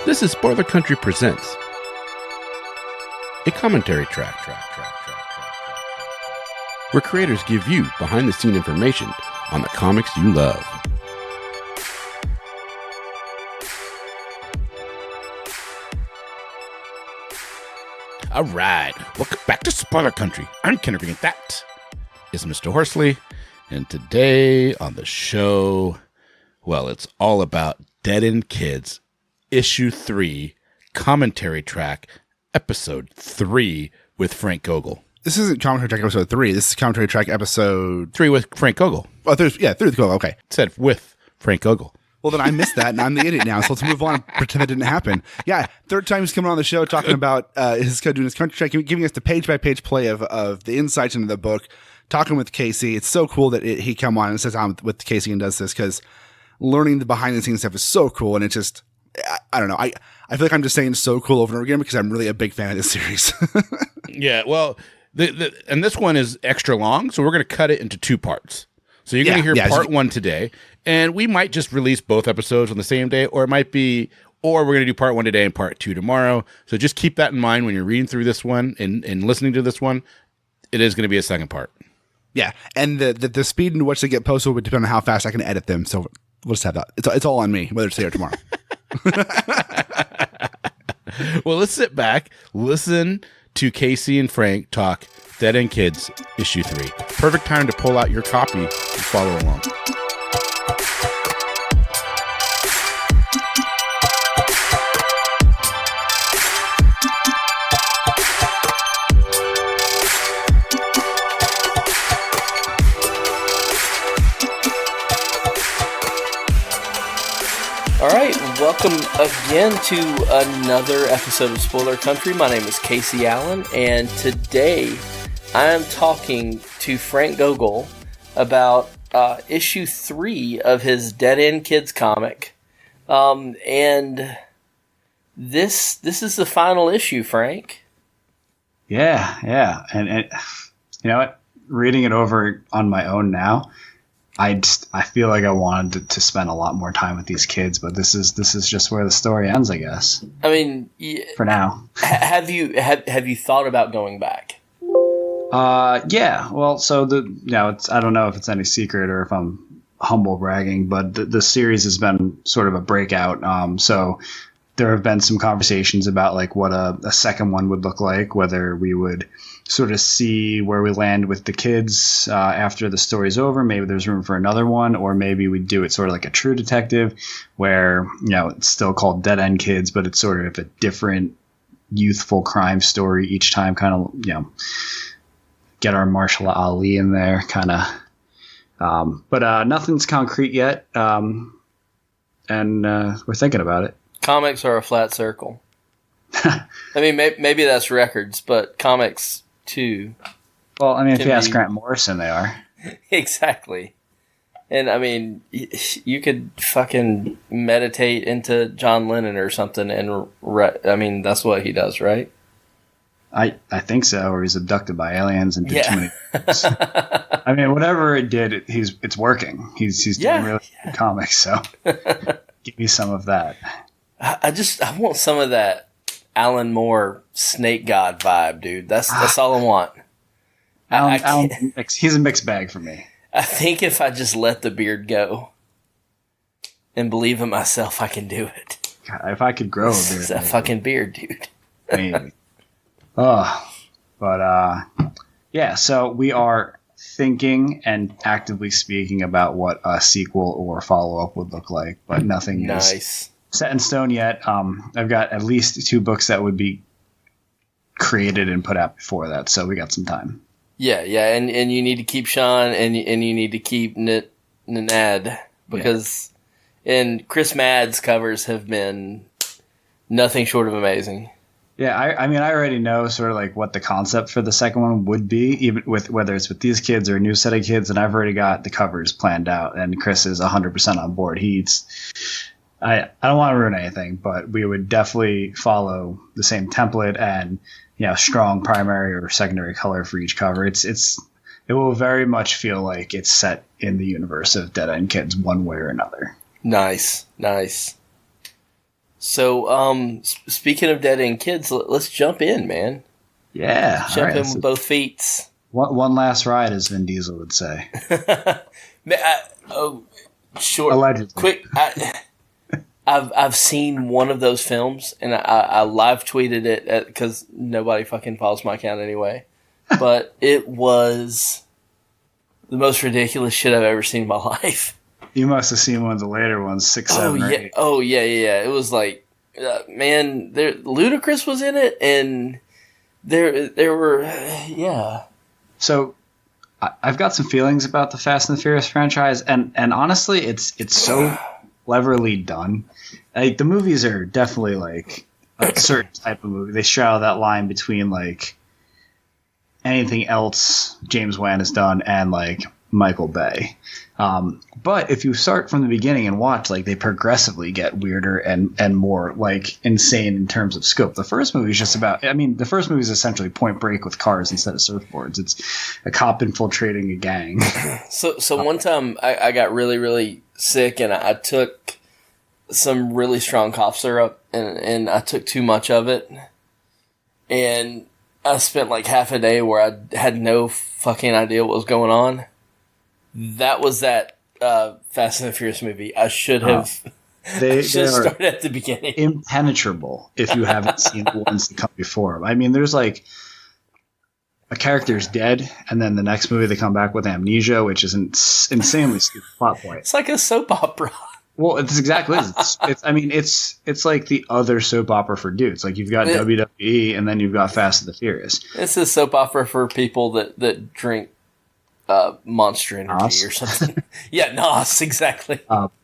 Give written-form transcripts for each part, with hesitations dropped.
This is Spoiler Country Presents, a commentary track, where creators give you behind-the-scene information on the comics you love. All right, welcome back to Spoiler Country. I'm Kenric, and that is Mr. Horsley. And today on the show, well, it's all about Dead End Kids, Issue 3, Commentary Track, Episode 3 with Frank Gogol. This isn't Commentary Track Episode 3. This is Commentary Track Episode 3 with Frank Gogol. Oh, 3 with Gogol. Okay. It said with Frank Gogol. Well, then I missed that, and I'm the idiot now, so let's move on and pretend that didn't happen. Yeah, third time he's coming on the show talking about doing his country track, giving us the page-by-page play of the insights into the book, talking with Casey. It's so cool that he come on and says I'm with Casey and does this, because learning the behind-the-scenes stuff is so cool, and it's just, I don't know, I feel like I'm just saying so cool over and over again because I'm really a big fan of this series. Yeah, well, and this one is extra long, so we're going to cut it into two parts. So you're going to hear part one today, and we might just release both episodes on the same day, or we're going to do part one today and part two tomorrow. So just keep that in mind when you're reading through this one and listening to this one. It is going to be a second part. Yeah, and the speed in which they get posted will depend on how fast I can edit them. So we'll just have that. It's all on me, whether it's today or tomorrow. Well, let's sit back, listen to Casey and Frank talk Dead End Kids, Issue 3. Perfect time to pull out your copy and follow along. All right, welcome again to another episode of Spoiler Country. My name is Casey Allen, and today I am talking to Frank Gogol about issue 3 of his Dead End Kids comic. And this is the final issue, Frank. Yeah. And you know what? Reading it over on my own now, I feel like I wanted to spend a lot more time with these kids, but this is just where the story ends, I guess. I mean, for now. Have you thought about going back? Yeah. Well, so I don't know if it's any secret or if I'm humble bragging, but the series has been sort of a breakout. So there have been some conversations about like what a second one would look like, whether we would sort of see where we land with the kids after the story's over. Maybe there's room for another one, or maybe we do it sort of like a True Detective, where it's still called Dead End Kids, but it's sort of a different youthful crime story each time. Kind of get our Marshall Ali in there, kind of. But nothing's concrete yet, and we're thinking about it. Comics are a flat circle. I mean, maybe that's records, but comics too. Well, I mean, if you ask Grant Morrison, they are. Exactly. And I mean, you could fucking meditate into John Lennon or something, and I mean, that's what he does, right? I think so, or he's abducted by aliens and did too many things. I mean, whatever it did, it's working. He's doing really good comics, so give me some of that. I want some of that Alan Moore Snake God vibe, dude. That's all I want. Alan, he's a mixed bag for me. I think if I just let the beard go and believe in myself, I can do it. God, if I could grow a beard. That fucking beard, dude. Maybe. Yeah, so we are thinking and actively speaking about what a sequel or follow-up would look like, but nothing is set in stone yet. I've got at least 2 books that would be created and put out before that, so we got some time. Yeah, and you need to keep Sean and you need to keep Nanad, because and Chris Madd's covers have been nothing short of amazing. Yeah, I mean, I already know sort of like what the concept for the second one would be, even with whether it's with these kids or a new set of kids, and I've already got the covers planned out, and Chris is 100% on board. I don't want to ruin anything, but we would definitely follow the same template and strong primary or secondary color for each cover. It will very much feel like it's set in the universe of Dead End Kids one way or another. Nice. So, speaking of dead end kids, let's jump in, man. Yeah. Let's jump in with both feet. One last ride, as Vin Diesel would say. Short. Allegedly. Quick. I've seen one of those films, and I live tweeted it because nobody fucking follows my account anyway. But it was the most ridiculous shit I've ever seen in my life. You must have seen one of the later ones, 6, 7, or 8. Oh yeah. It was like, man, Ludacris was in it, and there were, yeah. So I've got some feelings about the Fast and the Furious franchise, and honestly, it's so cleverly done. Like, the movies are definitely like a certain type of movie. They straddle that line between like anything else James Wan has done and like Michael Bay. But if you start from the beginning and watch, like, they progressively get weirder and more like insane in terms of scope. The first movie is just about, the first movie is essentially Point Break with cars instead of surfboards. It's a cop infiltrating a gang. So one time I got really, really sick, and I took some really strong cough syrup, and I took too much of it. And I spent like half a day where I had no fucking idea what was going on. That was that Fast and the Furious movie. I should have started at the beginning. Impenetrable if you haven't seen the ones that come before them. I mean, there's like a character's dead, and then the next movie they come back with amnesia, which is an insanely stupid plot point. It's like a soap opera. Well, it's exactly it's like the other soap opera for dudes. Like, you've got WWE, and then you've got Fast and the Furious. It's a soap opera for people that drink Monster Energy or something. Yeah, NOS, exactly.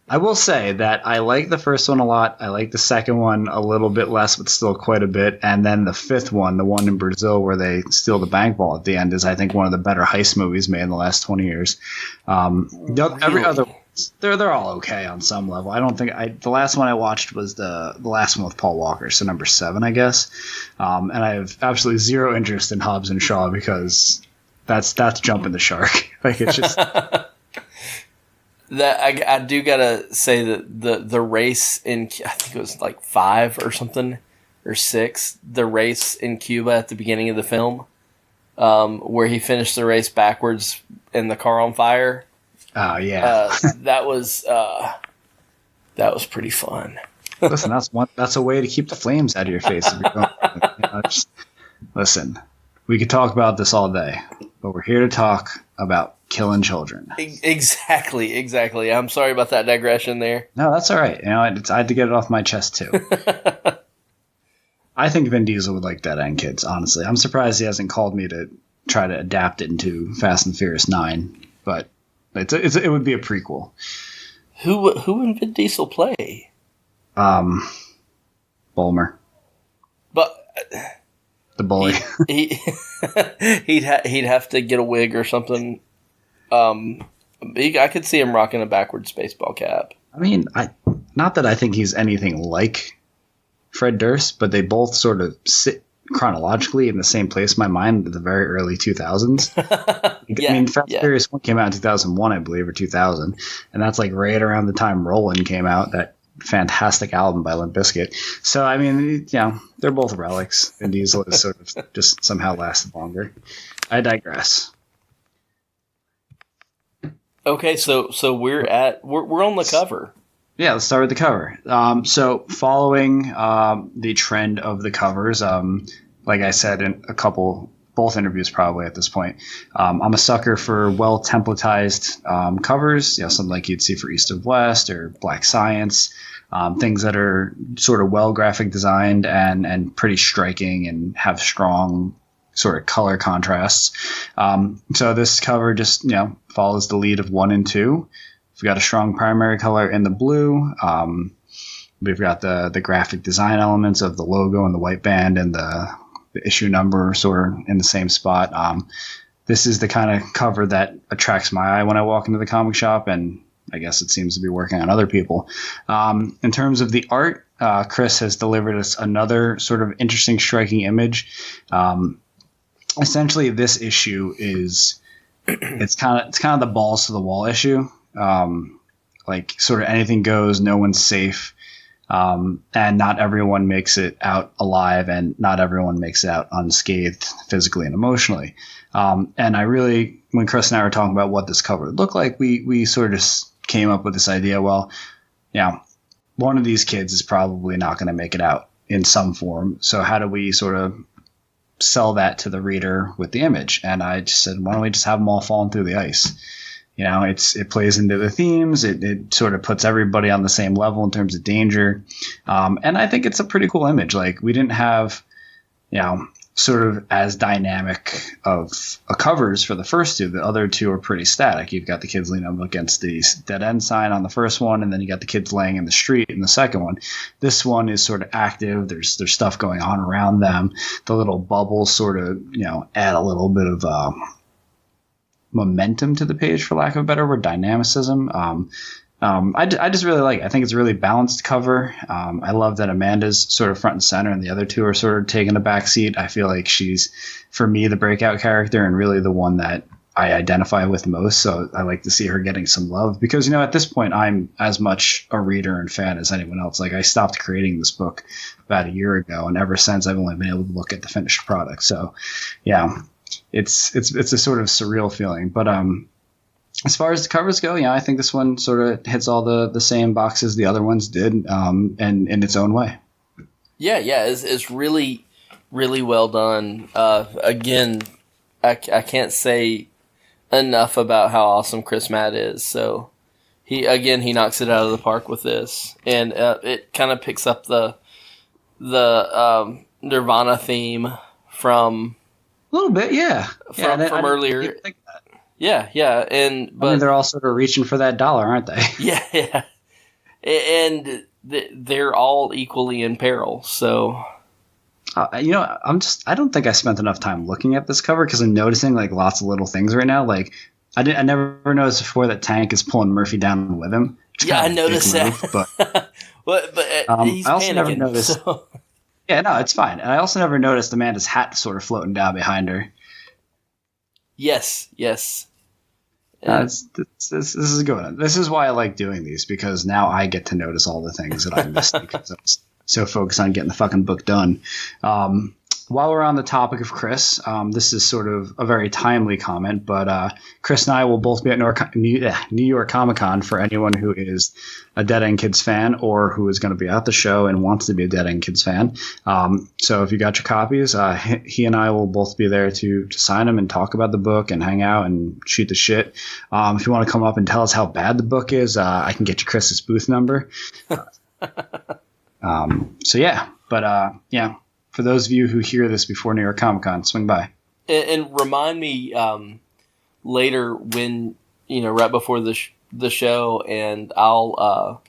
I will say that I like the first one a lot. I like the second one a little bit less, but still quite a bit. And then the fifth one, the one in Brazil where they steal the bank vault at the end, is, I think, one of the better heist movies made in the last 20 years. Every other they're all okay on some level. I don't think the last one I watched was the last one with Paul Walker, so number 7, I guess. And I have absolutely zero interest in Hobbs and Shaw because that's jumping the shark. Like, it's just that I do gotta say that the race in, I think it was like 5 or something, or 6, the race in Cuba at the beginning of the film, where he finished the race backwards and the car on fire. Oh yeah, that was pretty fun. Listen, that's a way to keep the flames out of your face. If you're going, listen, we could talk about this all day, but we're here to talk about killing children. Exactly. I'm sorry about that digression there. No, that's all right. I had to get it off my chest too. I think Vin Diesel would like Dead End Kids, honestly. I'm surprised he hasn't called me to try to adapt it into Fast and Furious 9, but it would be a prequel. Who would Vin Diesel play? Bulmer. But the bully. He'd have to get a wig or something. I could see him rocking a backwards baseball cap. I mean, not that I think he's anything like Fred Durst, but they both sort of sit chronologically in the same place in my mind at the very early 2000s. Yeah, I mean, Fast and Furious 1 came out in 2001, I believe, or 2000, and that's like right around the time Rollin' came out, that fantastic album by Limp Bizkit. So, I mean, they're both relics. Vin Diesel is sort of just somehow lasted longer. I digress. Okay, so we're on the cover. Yeah, let's start with the cover. So following the trend of the covers, like I said in both interviews probably at this point, I'm a sucker for well templatized covers, something like you'd see for East of West or Black Science, things that are sort of well graphic designed and pretty striking and have strong sort of color contrasts. So this cover just follows the lead of 1 and 2. We've got a strong primary color in the blue. We've got the graphic design elements of the logo and the white band and the issue number sort of in the same spot. This is the kind of cover that attracts my eye when I walk into the comic shop, and I guess it seems to be working on other people. In terms of the art, Chris has delivered us another sort of interesting, striking image. Essentially, this issue is it's kind of the balls to the wall issue. Like, sort of anything goes, no one's safe. And not everyone makes it out alive, and not everyone makes it out unscathed physically and emotionally. And I really, when Chris and I were talking about what this cover would look like, we sort of came up with this idea, well, one of these kids is probably not going to make it out in some form. So how do we sort of sell that to the reader with the image? And I just said, why don't we just have them all falling through the ice? It plays into the themes. It sort of puts everybody on the same level in terms of danger. And I think it's a pretty cool image. Like, we didn't have, sort of as dynamic of covers for the first two. The other two are pretty static. You've got the kids leaning up against the dead end sign on the first one, and then you got the kids laying in the street in the second one. This one is sort of active. There's stuff going on around them. The little bubbles sort of, add a little bit of momentum to the page, for lack of a better word, dynamicism. I just really like it. I think it's a really balanced cover. I love that Amanda's sort of front and center, and the other two are sort of taking a back seat. I feel like she's, for me, the breakout character, and really the one that I identify with most. So I like to see her getting some love, because, at this point, I'm as much a reader and fan as anyone else. Like, I stopped creating this book about a year ago, and ever since, I've only been able to look at the finished product. So, yeah, it's a sort of surreal feeling. But as far as the covers go, I think this one sort of hits all the same boxes the other ones did, and in its own way. Yeah, it's really, really well done. Again, I can't say enough about how awesome Chris Matt is. So he knocks it out of the park with this, and it kind of picks up the Nirvana theme from a little bit, from earlier. Yeah, but they're all sort of reaching for that dollar, aren't they? Yeah, and they're all equally in peril. So, I don't think I spent enough time looking at this cover, because I'm noticing like lots of little things right now. Like, I never noticed before that Tank is pulling Murphy down with him. Yeah, I noticed that. But he's I also panicking, never noticed. So. Yeah, no, it's fine. And I also never noticed Amanda's hat sort of floating down behind her. Yes. This is good. This is why I like doing these, because now I get to notice all the things that I missed because I was so focused on getting the fucking book done. While we're on the topic of Chris, this is sort of a very timely comment, but Chris and I will both be at New York Comic Con for anyone who is a Dead End Kids fan, or who is going to be at the show and wants to be a Dead End Kids fan. So if you got your copies, he and I will both be there to sign them and talk about the book and hang out and shoot the shit. If you want to come up and tell us how bad the book is, I can get you Chris's booth number. For those of you who hear this before New York Comic Con, swing by. And remind me later when, right before the show, and I'll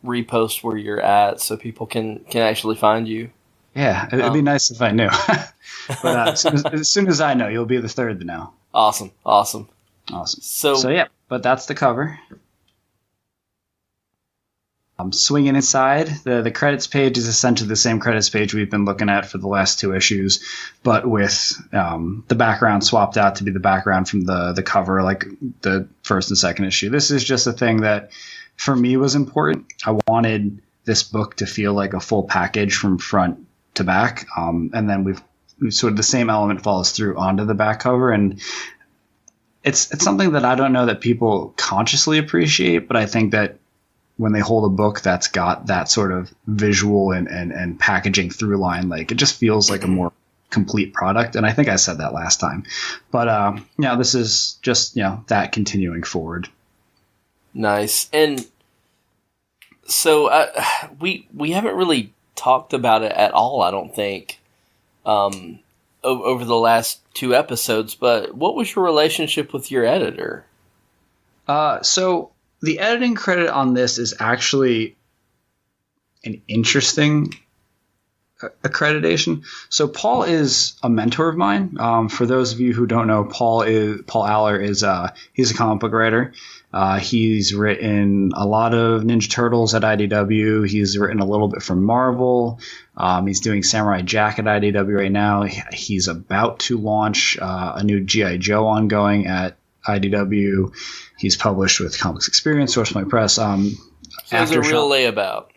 repost where you're at so people can actually find you. Yeah, it'd be nice if I knew. But as soon as I know, you'll be the third to know. Awesome. So yeah, but that's the cover. Swinging inside, the credits page is essentially the same credits page we've been looking at for the last two issues, but with the background swapped out to be the background from the cover, like the first and second issue. This is just a thing that, for me, was important. I wanted this book to feel like a full package from front to back, and then we've sort of the same element follows through onto the back cover, and it's something that I don't know that people consciously appreciate, but I think that when they hold a book that's got that sort of visual and packaging through line, like, it just feels like a more complete product. And I think I said that last time, but this is just, that continuing forward. Nice. And so we haven't really talked about it at all, I don't think, over the last two episodes, but what was your relationship with your editor? So the editing credit on this is actually an interesting accreditation. So Paul is a mentor of mine. For those of you who don't know, Paul Aller is he's a comic book writer. He's written a lot of Ninja Turtles at IDW. He's written a little bit for Marvel. He's doing Samurai Jack at IDW right now. He's about to launch a new G.I. Joe ongoing at IDW. He's published with Comics Experience, Source My Press. So he's a real layabout.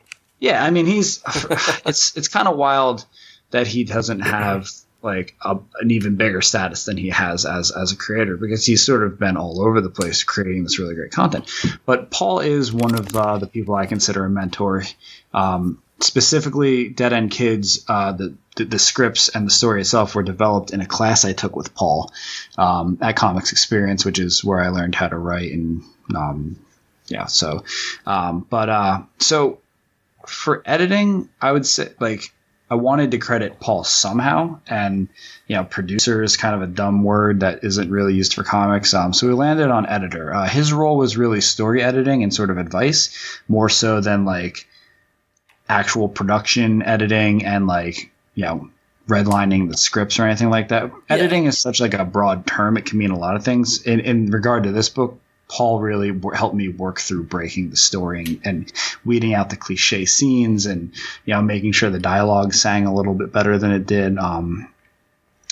Yeah, I mean, it's kind of wild that he doesn't have like an even bigger status than he has as a creator, because he's sort of been all over the place creating this really great content. But Paul is one of the people I consider a mentor. Specifically, Dead End Kids, the scripts and the story itself were developed in a class I took with Paul at Comics Experience, which is where I learned how to write. And so for editing, I would say I wanted to credit Paul somehow, and producer is kind of a dumb word that isn't really used for comics. So we landed on editor. His role was really story editing and sort of advice, more so than like actual production editing and redlining the scripts or anything like that. Yeah. Editing is such like a broad term; it can mean a lot of things. In regard to this book, Paul really helped me work through breaking the story and weeding out the cliche scenes and, making sure the dialogue sang a little bit better than it did. And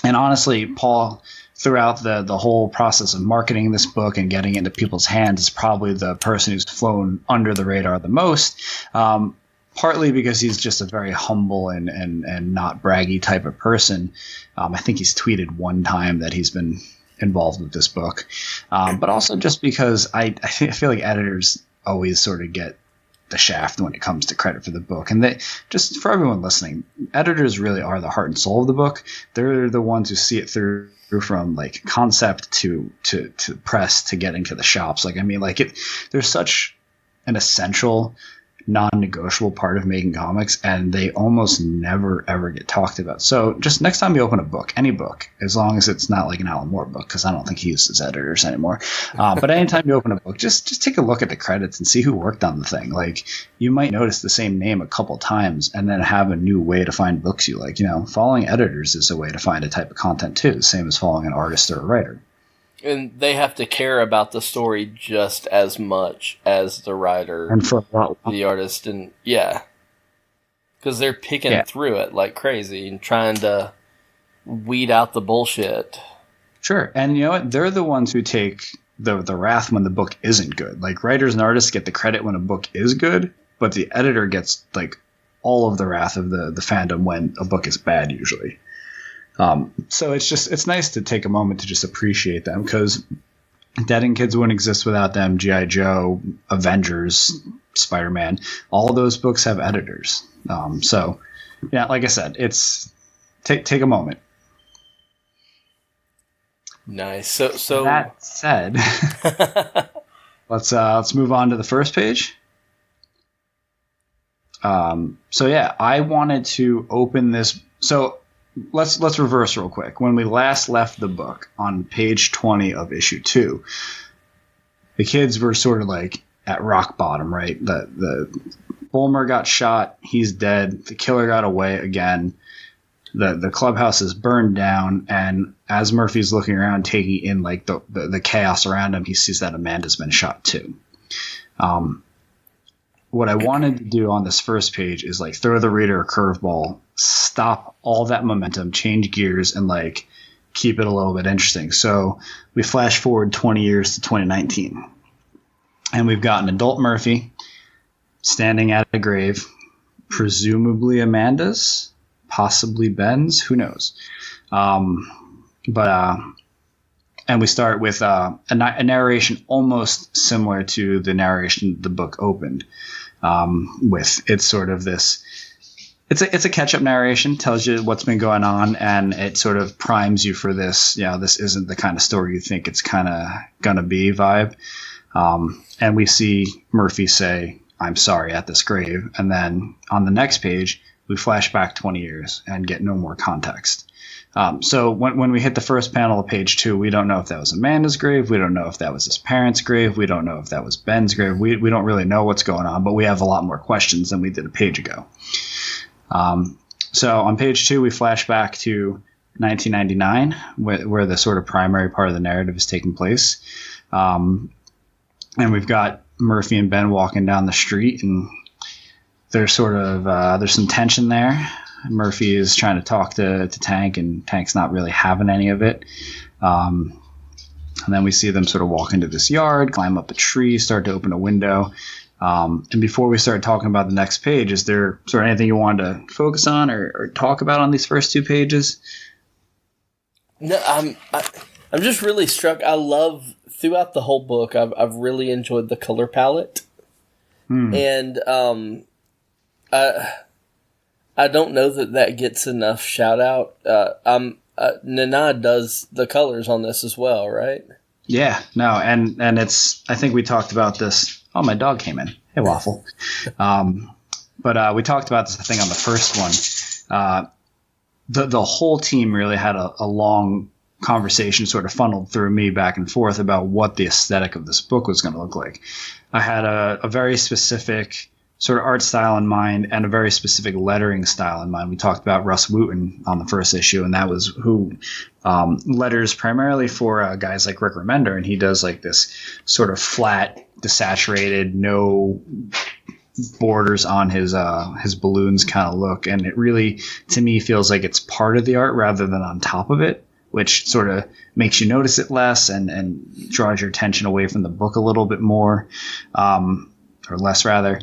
honestly, Paul, throughout the whole process of marketing this book and getting it into people's hands, is probably the person who's flown under the radar the most, partly because he's just a very humble and not braggy type of person. I think he's tweeted one time that he's been involved with this book, but also just because I feel like editors always sort of get the shaft when it comes to credit for the book. And they, just for everyone listening, editors really are the heart and soul of the book. They're the ones who see it through from like concept to press to getting to the shops. There's such an essential, non-negotiable part of making comics, and they almost never ever get talked about. So just next time you open a book, any book, as long as it's not like an Alan Moore book, because I don't think he uses editors anymore, but anytime you open a book, just take a look at the credits and see who worked on the thing. Like, you might notice the same name a couple times and then have a new way to find books you like. Following editors is a way to find a type of content too, the same as following an artist or a writer. And they have to care about the story just as much as the writer and for the artist. And yeah, because they're picking through it like crazy and trying to weed out the bullshit. Sure. And you know what? They're the ones who take the wrath when the book isn't good. Like, writers and artists get the credit when a book is good, but the editor gets like all of the wrath of the fandom when a book is bad usually. So it's nice to take a moment to just appreciate them, because Dead End Kids wouldn't exist without them. G.I. Joe, Avengers, Spider-Man, all those books have editors. So yeah, like I said, it's take a moment. Nice. So that said, let's move on to the first page. So yeah, I wanted to open this. So let's reverse real quick. When we last left the book on page 20 of issue 2, the kids were sort of like at rock bottom, right? The Bulmer got shot, he's dead, the killer got away again, the clubhouse is burned down, and as Murphy's looking around taking in like the chaos around him, he sees that Amanda's been shot too. What I wanted to do on this first page is like throw the reader a curveball, stop all that momentum, change gears, and like keep it a little bit interesting. So we flash forward 20 years to 2019, and we've got an adult Murphy standing at a grave, presumably Amanda's, possibly Ben's, who knows. And we start with a narration almost similar to the narration the book opened with. It's sort of this. It's a catch-up narration, tells you what's been going on, and it sort of primes you for this. This isn't the kind of story you think it's kind of gonna be vibe. And we see Murphy say, "I'm sorry" at this grave, and then on the next page we flash back 20 years and get no more context. So when we hit the first panel of page 2, we don't know if that was Amanda's grave. We don't know if that was his parents' grave. We don't know if that was Ben's grave. We don't really know what's going on, but we have a lot more questions than we did a page ago. So on page 2, we flash back to 1999, where the sort of primary part of the narrative is taking place. And we've got Murphy and Ben walking down the street, and there's sort of there's some tension there. Murphy is trying to talk to Tank, and Tank's not really having any of it. And then we see them sort of walk into this yard, climb up a tree, start to open a window. And before we start talking about the next page, is there sort of anything you wanted to focus on or talk about on these first 2 pages? No, I'm just really struck. I love throughout the whole book. I've really enjoyed the color palette, and I don't know that gets enough shout out. Nana does the colors on this as well, right? Yeah, no, and it's. I think we talked about this. Oh, my dog came in. Hey, Waffle. But we talked about this, I think, on the first one. The whole team really had a long conversation sort of funneled through me back and forth about what the aesthetic of this book was going to look like. I had a very specific sort of art style in mind and a very specific lettering style in mind. We talked about Russ Wooten on the first issue, and that was who letters primarily for guys like Rick Remender, and he does like this sort of flat, desaturated, no borders on his balloons kind of look, and it really, to me, feels like it's part of the art rather than on top of it, which sort of makes you notice it less and draws your attention away from the book a little bit more, or less rather.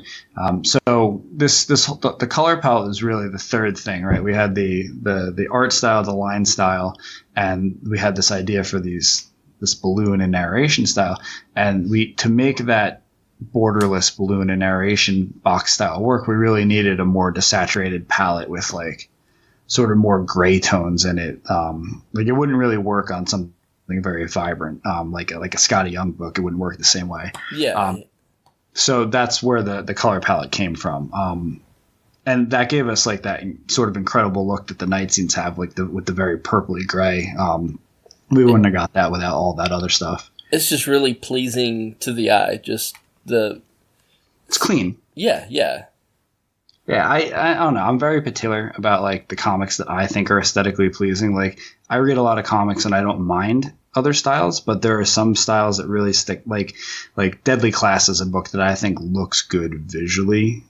So the color palette is really the third thing, right? We had the art style, the line style, and we had this idea for this balloon and narration style, and to make that borderless balloon and narration box style work, we really needed a more desaturated palette with like sort of more gray tones in it. Like it wouldn't really work on something very vibrant, like a Scotty Young book. It wouldn't work the same way. Yeah. So that's where the color palette came from. And that gave us like that sort of incredible look that the night scenes have, like with the very purpley gray. We wouldn't have got that without all that other stuff. It's just really pleasing to the eye. It's clean. Yeah. I don't know. I'm very particular about like the comics that I think are aesthetically pleasing. Like I read a lot of comics and I don't mind other styles, but there are some styles that really stick. Like Deadly Class is a book that I think looks good visually,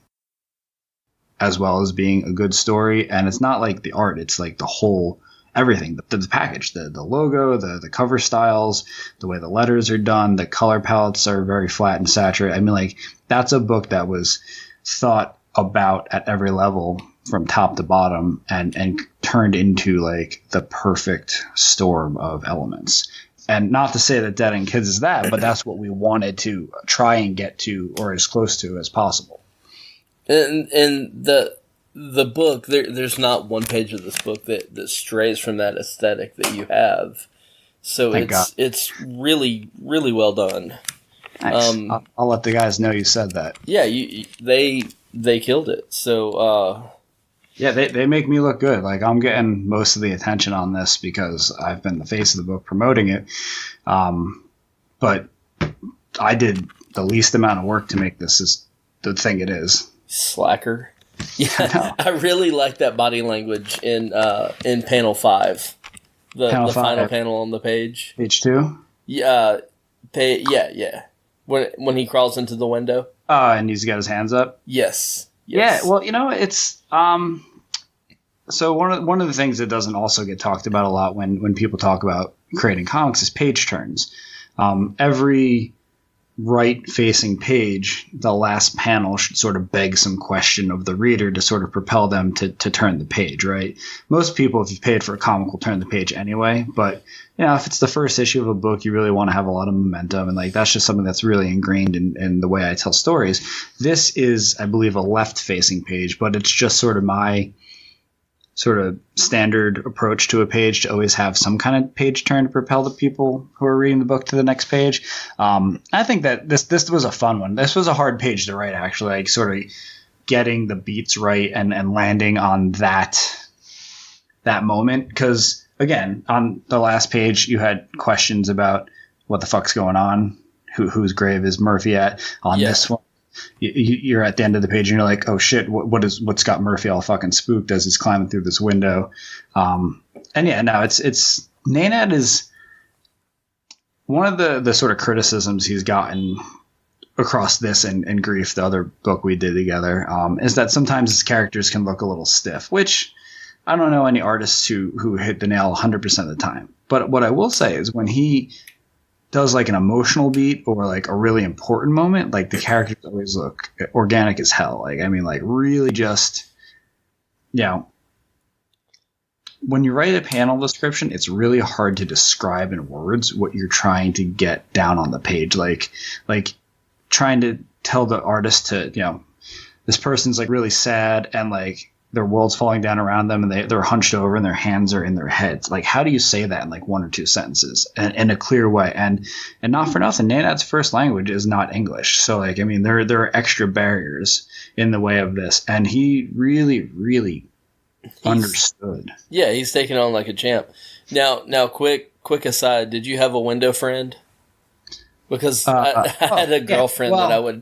as well as being a good story. And it's not like the art; it's like the whole everything, the package, the logo, the cover styles, the way the letters are done, the color palettes are very flat and saturated. I mean, like that's a book that was thought about at every level from top to bottom and turned into like the perfect storm of elements. And not to say that Dead End Kids is that, but that's what we wanted to try and get to or as close to as possible. And the book, there's not one page of this book that strays from that aesthetic that you have. So it's really, really well done. Nice. I'll let the guys know you said that. Yeah, they killed it. So yeah, they make me look good. Like I'm getting most of the attention on this because I've been the face of the book promoting it. But I did the least amount of work to make this the thing it is. Slacker. Yeah, I really like that body language in panel 5, the final panel on the page. Page 2. Yeah, yeah. When he crawls into the window. And he's got his hands up. Yes. Yeah. Well, it's so one of the things that doesn't also get talked about a lot when people talk about creating comics is page turns. Every right-facing page, the last panel should sort of beg some question of the reader to sort of propel them to turn the page, right? Most people, if you've paid for a comic, will turn the page anyway. But, if it's the first issue of a book, you really want to have a lot of momentum. And, like, that's just something that's really ingrained in the way I tell stories. This is, I believe, a left-facing page, but it's just sort of my sort of standard approach to a page to always have some kind of page turn to propel the people who are reading the book to the next page. I think that this was a fun one. This was a hard page to write, actually, like sort of getting the beats right and landing on that moment. Because, again, on the last page, you had questions about what the fuck's going on, whose grave is Murphy at. On this one, you're at the end of the page and you're like, oh shit, what's got Murphy all fucking spooked as he's climbing through this window. It's Nanad is one of the sort of criticisms he's gotten across this and Grief, the other book we did together, is that sometimes his characters can look a little stiff, which I don't know any artists who hit the nail 100% of the time. But what I will say is when he does like an emotional beat or like a really important moment, like the characters always look organic as hell. Like, I mean, like really just, you know, when you write a panel description, it's really hard to describe in words what you're trying to get down on the page. Like trying to tell the artist to, you know, this person's like really sad and like their world's falling down around them and they're hunched over and their hands are in their heads. Like, how do you say that in like one or two sentences and in a clear way? And not for nothing, Nenad's first language is not English. So like, I mean, there are extra barriers in the way of this. And he really, really understood. Yeah, he's taking on like a champ. Now, quick aside, did you have a window friend? Because I had a girlfriend that I would.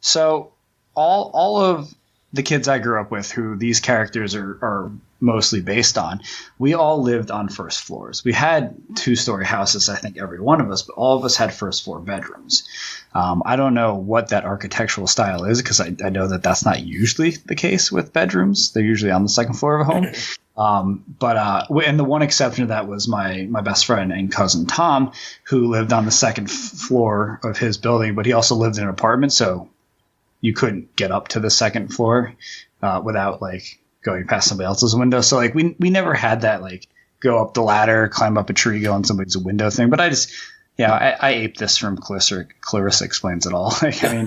So all of the kids I grew up with who these characters are mostly based on, we all lived on first floors. We had 2-story houses, I think, every one of us, but all of us had first floor bedrooms. I don't know what that architectural style is because I know that that's not usually the case with bedrooms. They're usually on the second floor of a home. And the one exception to that was my best friend and cousin Tom, who lived on the second floor of his building, but he also lived in an apartment, so you couldn't get up to the second floor without like going past somebody else's window. So like we never had that like go up the ladder, climb up a tree, go on somebody's window thing. But I just, I aped this from Clarissa Explains It All. Like, I mean,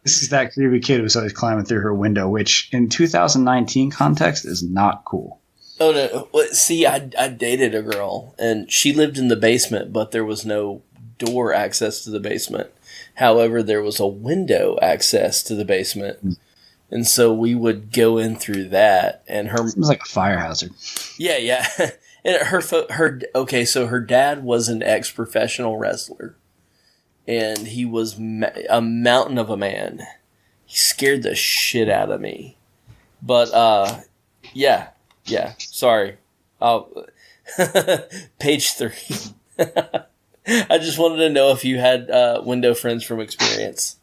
this is that creepy kid who's always climbing through her window, which in 2019 context is not cool. Oh no! Well, see, I dated a girl and she lived in the basement, but there was no door access to the basement. However, there was a window access to the basement. And so we would go in through that, and her... It was like a fire hazard. Yeah. And so her dad was an ex-professional wrestler. And he was a mountain of a man. He scared the shit out of me. But, yeah. Sorry. Page 3. I just wanted to know if you had window friends from experience,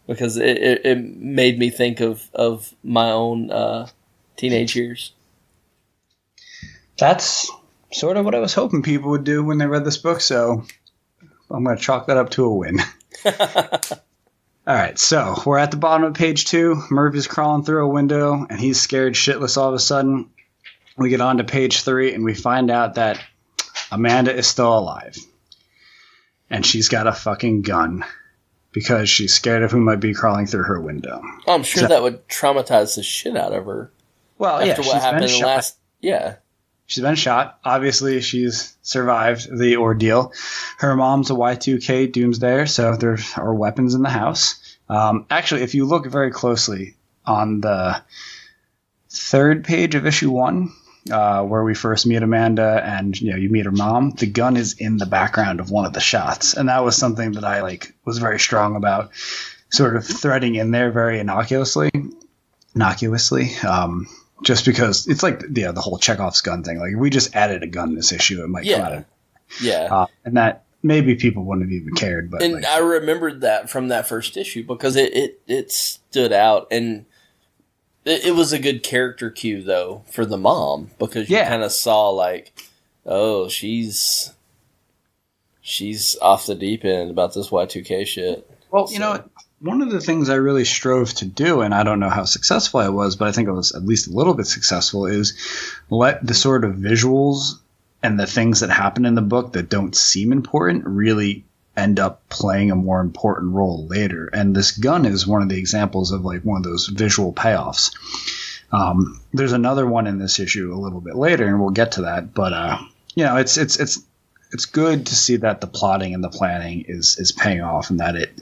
because it made me think of my own teenage years. That's sort of what I was hoping people would do when they read this book, so I'm going to chalk that up to a win. All right, so we're at the bottom of page 2. Murphy's crawling through a window, and he's scared shitless all of a sudden. We get on to page 3, and we find out that Amanda is still alive. And she's got a fucking gun because she's scared of who might be crawling through her window. Oh, I'm sure that would traumatize the shit out of her. Well, after what happened in the last... Yeah. She's been shot. Obviously, she's survived the ordeal. Her mom's a Y2K doomsdayer, so there are weapons in the house. Actually, if you look very closely on the 3rd page of issue 1... where we first meet Amanda and you meet her mom, the gun is in the background of one of the shots. And that was something that I was very strong about, sort of threading in there very innocuously, just because it's like the whole Chekhov's gun thing. Like, if we just added a gun in this issue, it might come out of... Yeah. And that maybe people wouldn't have even cared. But I remembered that from that first issue because it stood out, and it was a good character cue, though, for the mom, because you kind of saw, oh, she's off the deep end about this Y2K shit. Well, one of the things I really strove to do, and I don't know how successful I was, but I think I was at least a little bit successful, is let the sort of visuals and the things that happen in the book that don't seem important really end up playing a more important role later. And this gun is one of the examples of one of those visual payoffs. There's another one in this issue a little bit later, and we'll get to that. But it's good to see that the plotting and the planning is paying off, and that it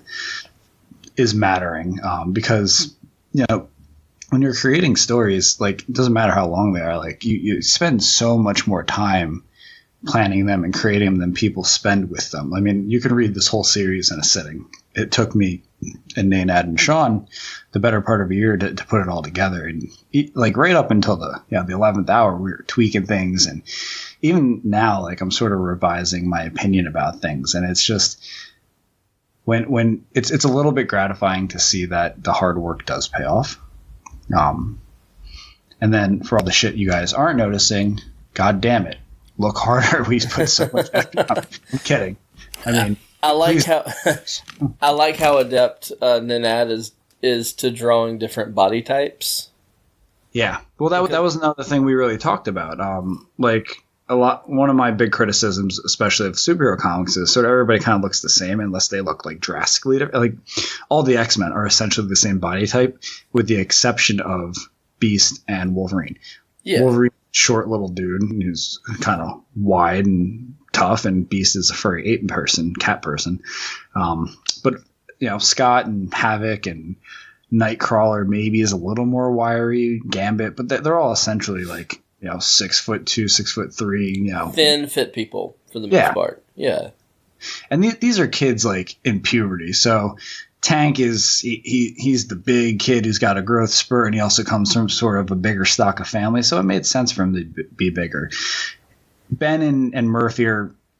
is mattering. Because when you're creating stories, it doesn't matter how long they are. You spend so much more time planning them and creating them than people spend with them. I mean, you can read this whole series in a sitting. It took me and Nenad and Sean the better part of a year to put it all together. And right up until the 11th hour, we were tweaking things. And even now, I'm sort of revising my opinion about things. And it's just when it's a little bit gratifying to see that the hard work does pay off. And then for all the shit you guys aren't noticing, God damn it, look harder. We put so much effort. I'm kidding. I mean, I like how adept Nanad is to drawing different body types. Yeah. Well, that was another thing we really talked about. One of my big criticisms, especially of superhero comics, is sort of everybody kind of looks the same unless they look like drastically different. Like all the X-Men are essentially the same body type, with the exception of Beast and Wolverine. Yeah. Wolverine, short little dude who's kind of wide and tough, and Beast is a furry cat person. But Scott and Havoc and Nightcrawler maybe is a little more wiry. Gambit, but they're all essentially like 6'2", 6'3", thin, fit people for the most part. Yeah, and these are kids like in puberty. So Tank he's the big kid who's got a growth spurt, and he also comes from sort of a bigger stock of family. So it made sense for him to be bigger. Ben and Murphy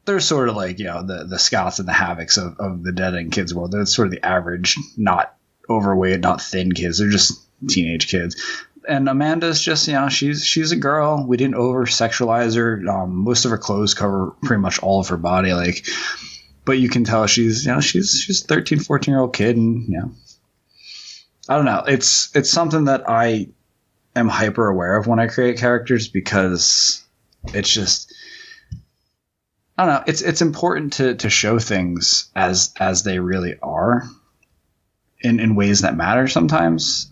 they're sort of like the Scotts and the Havocs of the Dead End Kids world. They're sort of the average, not overweight, not thin kids. They're just teenage kids. And Amanda's just, she's a girl. We didn't over sexualize her. Most of her clothes cover pretty much all of her body. But you can tell she's a 13, 14-year-old kid. And, I don't know. It's something that I am hyper aware of when I create characters, because it's just, I don't know. It's important to show things as they really are in ways that matter sometimes.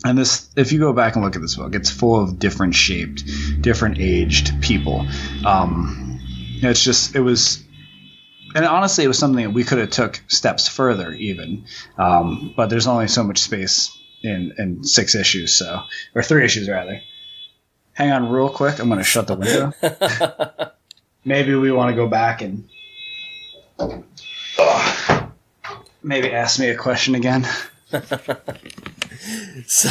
And this, if you go back and look at this book, it's full of different shaped, different aged people. It was something that we could have took steps further even. But there's only so much space in 6 issues, or 3 issues rather. Hang on real quick. I'm going to shut the window. Maybe we want to go back and maybe ask me a question again. So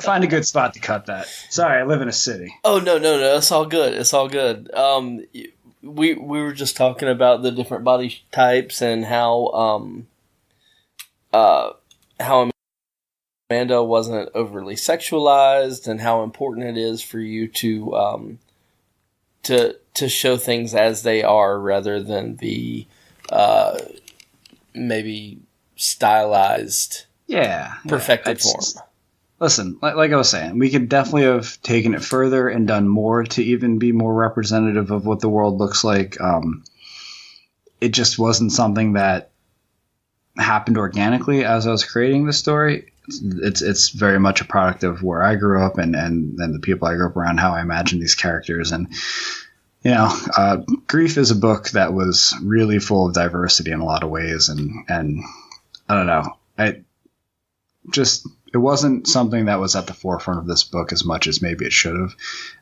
find a good spot to cut that. Sorry, I live in a city. Oh no, it's all good. It's all good. We were just talking about the different body types and how Amanda wasn't overly sexualized, and how important it is for you to show things as they are rather than the maybe stylized. Perfected form. Listen, like I was saying, we could definitely have taken it further and done more to even be more representative of what the world looks like. It just wasn't something that happened organically as I was creating the story. It's very much a product of where I grew up and the people I grew up around, how I imagined these characters. And Grief is a book that was really full of diversity in a lot of ways, and I don't know. It wasn't something that was at the forefront of this book as much as maybe it should have.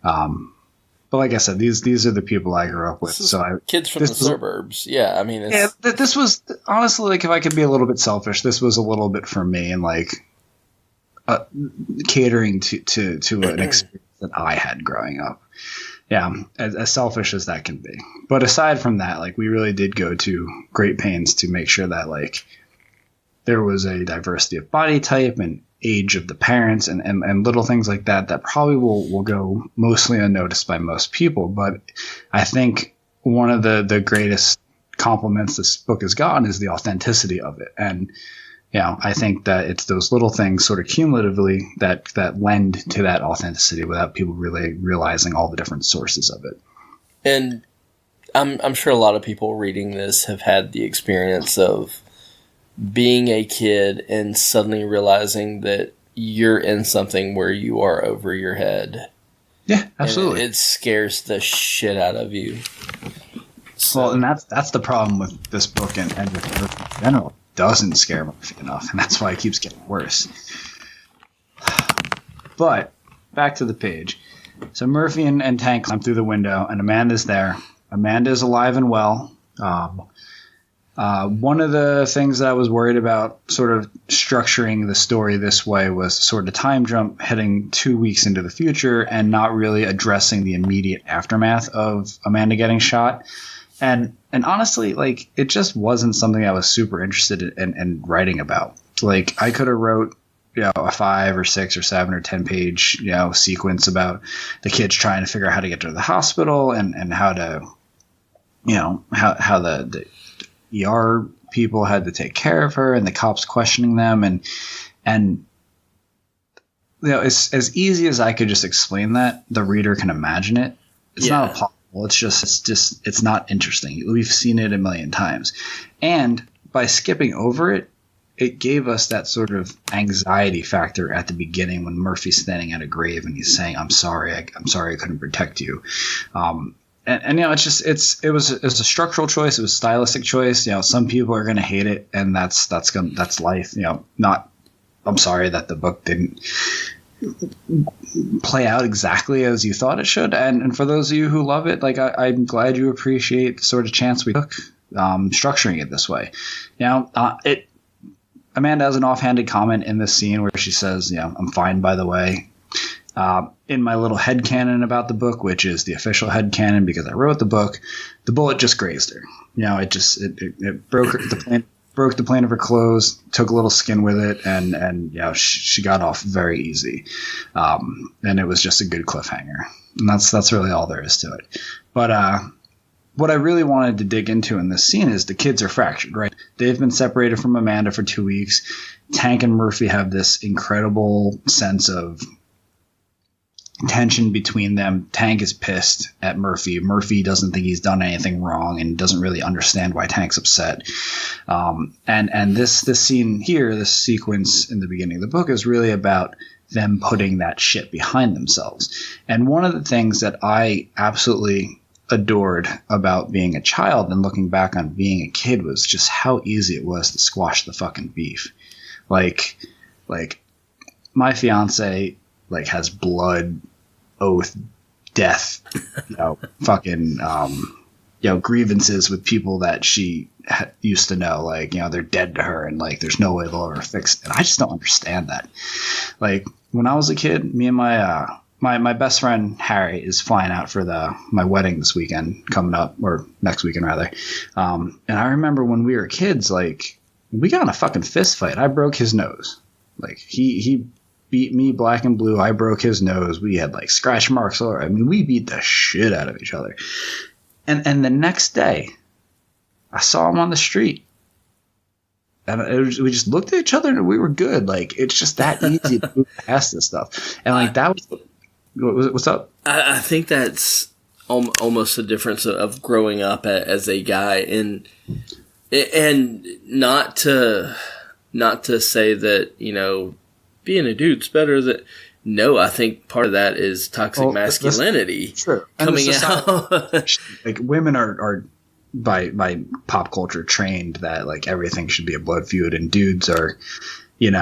But like I said, these are the people I grew up with. Kids from the suburbs. Yeah, I mean, this was honestly, like, if I could be a little bit selfish, this was a little bit for me, and catering to an experience that I had growing up. Yeah, as selfish as that can be. But aside from that, we really did go to great pains to make sure that there was a diversity of body type and age of the parents and little things like that probably will go mostly unnoticed by most people. But I think one of the greatest compliments this book has gotten is the authenticity of it. And, I think that it's those little things sort of cumulatively that lend to that authenticity without people really realizing all the different sources of it. And I'm sure a lot of people reading this have had the experience of being a kid and suddenly realizing that you're in something where you are over your head. Yeah, absolutely. And it scares the shit out of you. Well, and that's the problem with this book and with in general. It doesn't scare Murphy enough, and that's why it keeps getting worse. But back to the page. So Murphy and Tank climb through the window, and Amanda's there. Amanda's alive and well. One of the things that I was worried about sort of structuring the story this way was sort of time jump heading 2 weeks into the future and not really addressing the immediate aftermath of Amanda getting shot. And honestly, it just wasn't something I was super interested in writing about. I could have wrote a 5 or 6 or 7 or 10 page, sequence about the kids trying to figure out how to get to the hospital and how to, how the ER people had to take care of her and the cops questioning them. And as easy as I could just explain that, the reader can imagine it. It's not a plot hole. It's not interesting. We've seen it a million times. And by skipping over it, it gave us that sort of anxiety factor at the beginning when Murphy's standing at a grave and he's saying, I'm sorry I couldn't protect you. It was a structural choice. It was a stylistic choice. Some people are going to hate it, and that's life. I'm sorry that the book didn't play out exactly as you thought it should. And for those of you who love it, I'm glad you appreciate the sort of chance we took structuring it this way. Amanda has an offhanded comment in this scene where she says, I'm fine, by the way. In my little headcanon about the book, which is the official headcanon because I wrote the book, the bullet just grazed her. It broke the plane of her clothes, took a little skin with it, and she got off very easy. And it was just a good cliffhanger. And that's really all there is to it. But what I really wanted to dig into in this scene is the kids are fractured, right? They've been separated from Amanda for 2 weeks. Tank and Murphy have this incredible sense of tension between them. Tank is pissed at Murphy. Murphy doesn't think he's done anything wrong and doesn't really understand why Tank's upset. And this scene here, this sequence in the beginning of the book, is really about them putting that shit behind themselves. And one of the things that I absolutely adored about being a child and looking back on being a kid was just how easy it was to squash the fucking beef. Like my fiance has blood, oath, death, grievances with people that she used to know. They're dead to her and there's no way they'll ever fix it. And I just don't understand that. When I was a kid, me and my best friend Harry is flying out for my wedding this weekend coming up, or next weekend rather. And I remember when we were kids, we got in a fucking fist fight. I broke his nose. He beat me black and blue. I broke his nose. We had scratch marks all over. I mean, we beat the shit out of each other. And the next day, I saw him on the street. And we just looked at each other and we were good. It's just that easy to move past this stuff. And that was... What's up? I think that's almost the difference of growing up as a guy, and not to say that being a dude's better. That no, I think part of that is toxic masculinity coming out. Women are by pop culture trained that everything should be a blood feud, and dudes are, You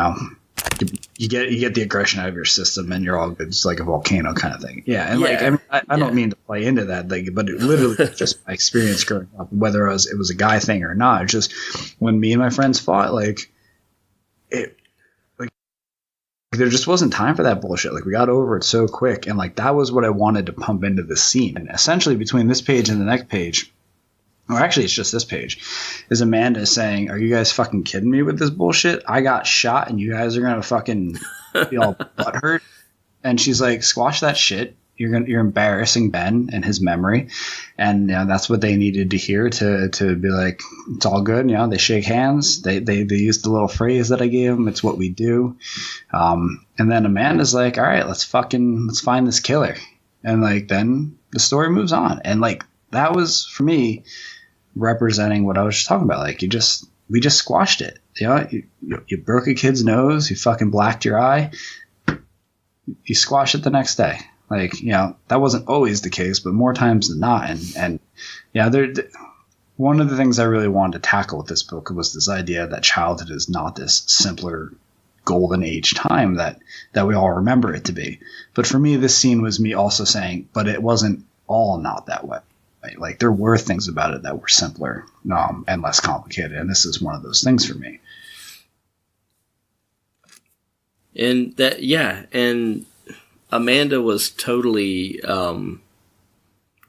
get the aggression out of your system and you're all good. It's like a volcano kind of thing. Yeah. And I don't mean to play into that, but it literally just my experience growing up, whether it was a guy thing or not. It's just when me and my friends fought, there just wasn't time for that bullshit. We got over it so quick. And that was what I wanted to pump into this scene. And essentially between this page and the next page, or actually it's just this page, is Amanda saying, are you guys fucking kidding me with this bullshit? I got shot and you guys are going to fucking be all butthurt. And she's like, squash that shit. You're embarrassing Ben and his memory. And that's what they needed to hear to be like, it's all good. They shake hands. They used the little phrase that I gave them. It's what we do. And then Amanda's like, all right, let's find this killer. And then the story moves on. And that was for me representing what I was just talking about. We just squashed it. You broke a kid's nose. You fucking blacked your eye. You squash it the next day. That wasn't always the case, but more times than not. And one of the things I really wanted to tackle with this book was this idea that childhood is not this simpler golden age time that we all remember it to be. But for me, this scene was me also saying, but it wasn't all not that way. Right? There were things about it that were simpler and less complicated. And this is one of those things for me. And and Amanda was totally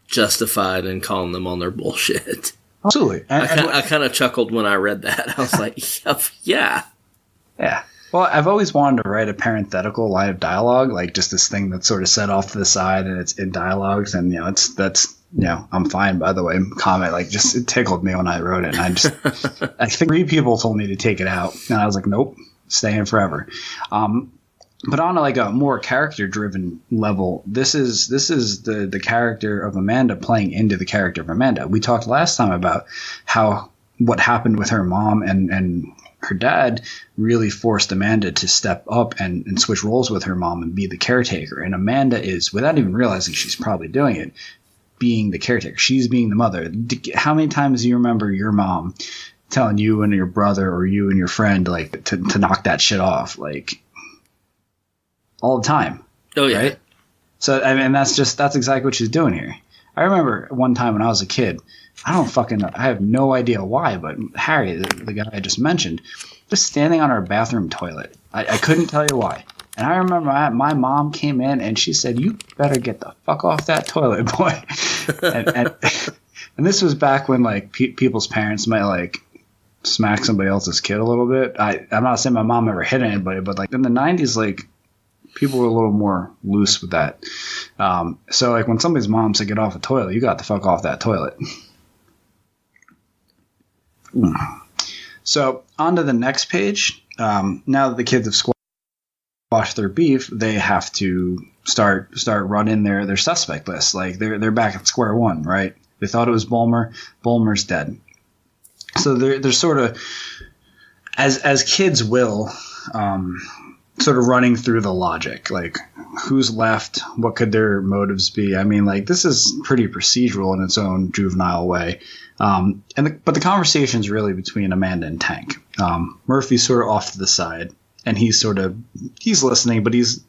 justified in calling them on their bullshit. Absolutely. I kind of chuckled when I read that. I was like, yeah. Yeah. Well, I've always wanted to write a parenthetical line of dialogue, like just this thing that's sort of set off to the side and it's in dialogues, and I'm fine, by the way. Comment, like, just it tickled me when I wrote it, and I think 3 people told me to take it out, and I was like, nope, stay in forever. But on like a more character-driven level, this is the character of Amanda playing into the character of Amanda. We talked last time about what happened with her mom and her dad really forced Amanda to step up and switch roles with her mom and be the caretaker. And Amanda is, without even realizing she's probably doing it, being the caretaker. She's being the mother. How many times do you remember your mom telling you and your brother or you and your friend like to knock that shit off? Like, all the time. Oh yeah. Right? So I mean that's exactly what she's doing here. I remember one time when I was a kid, I have no idea why, but Harry, the guy I just mentioned, just standing on our bathroom toilet. I couldn't tell you why. And I remember my mom came in and she said, "You better get the fuck off that toilet, boy." and this was back when like people's parents might like smack somebody else's kid a little bit. I'm not saying my mom ever hit anybody, but like in the 90s, like people were a little more loose with that. So like when somebody's mom said get off the toilet, you got the fuck off that toilet. So on to the next page. Now that the kids have squashed their beef, they have to start running their suspect list. Like they're back at square one, right? They thought it was Bulmer. Bulmer's dead. So they're sort of, as kids will, sort of running through the logic, like who's left, what could their motives be. I mean, like this is pretty procedural in its own juvenile way. But the conversation's really between Amanda and Tank. Murphy's sort of off to the side, and he's listening, but he's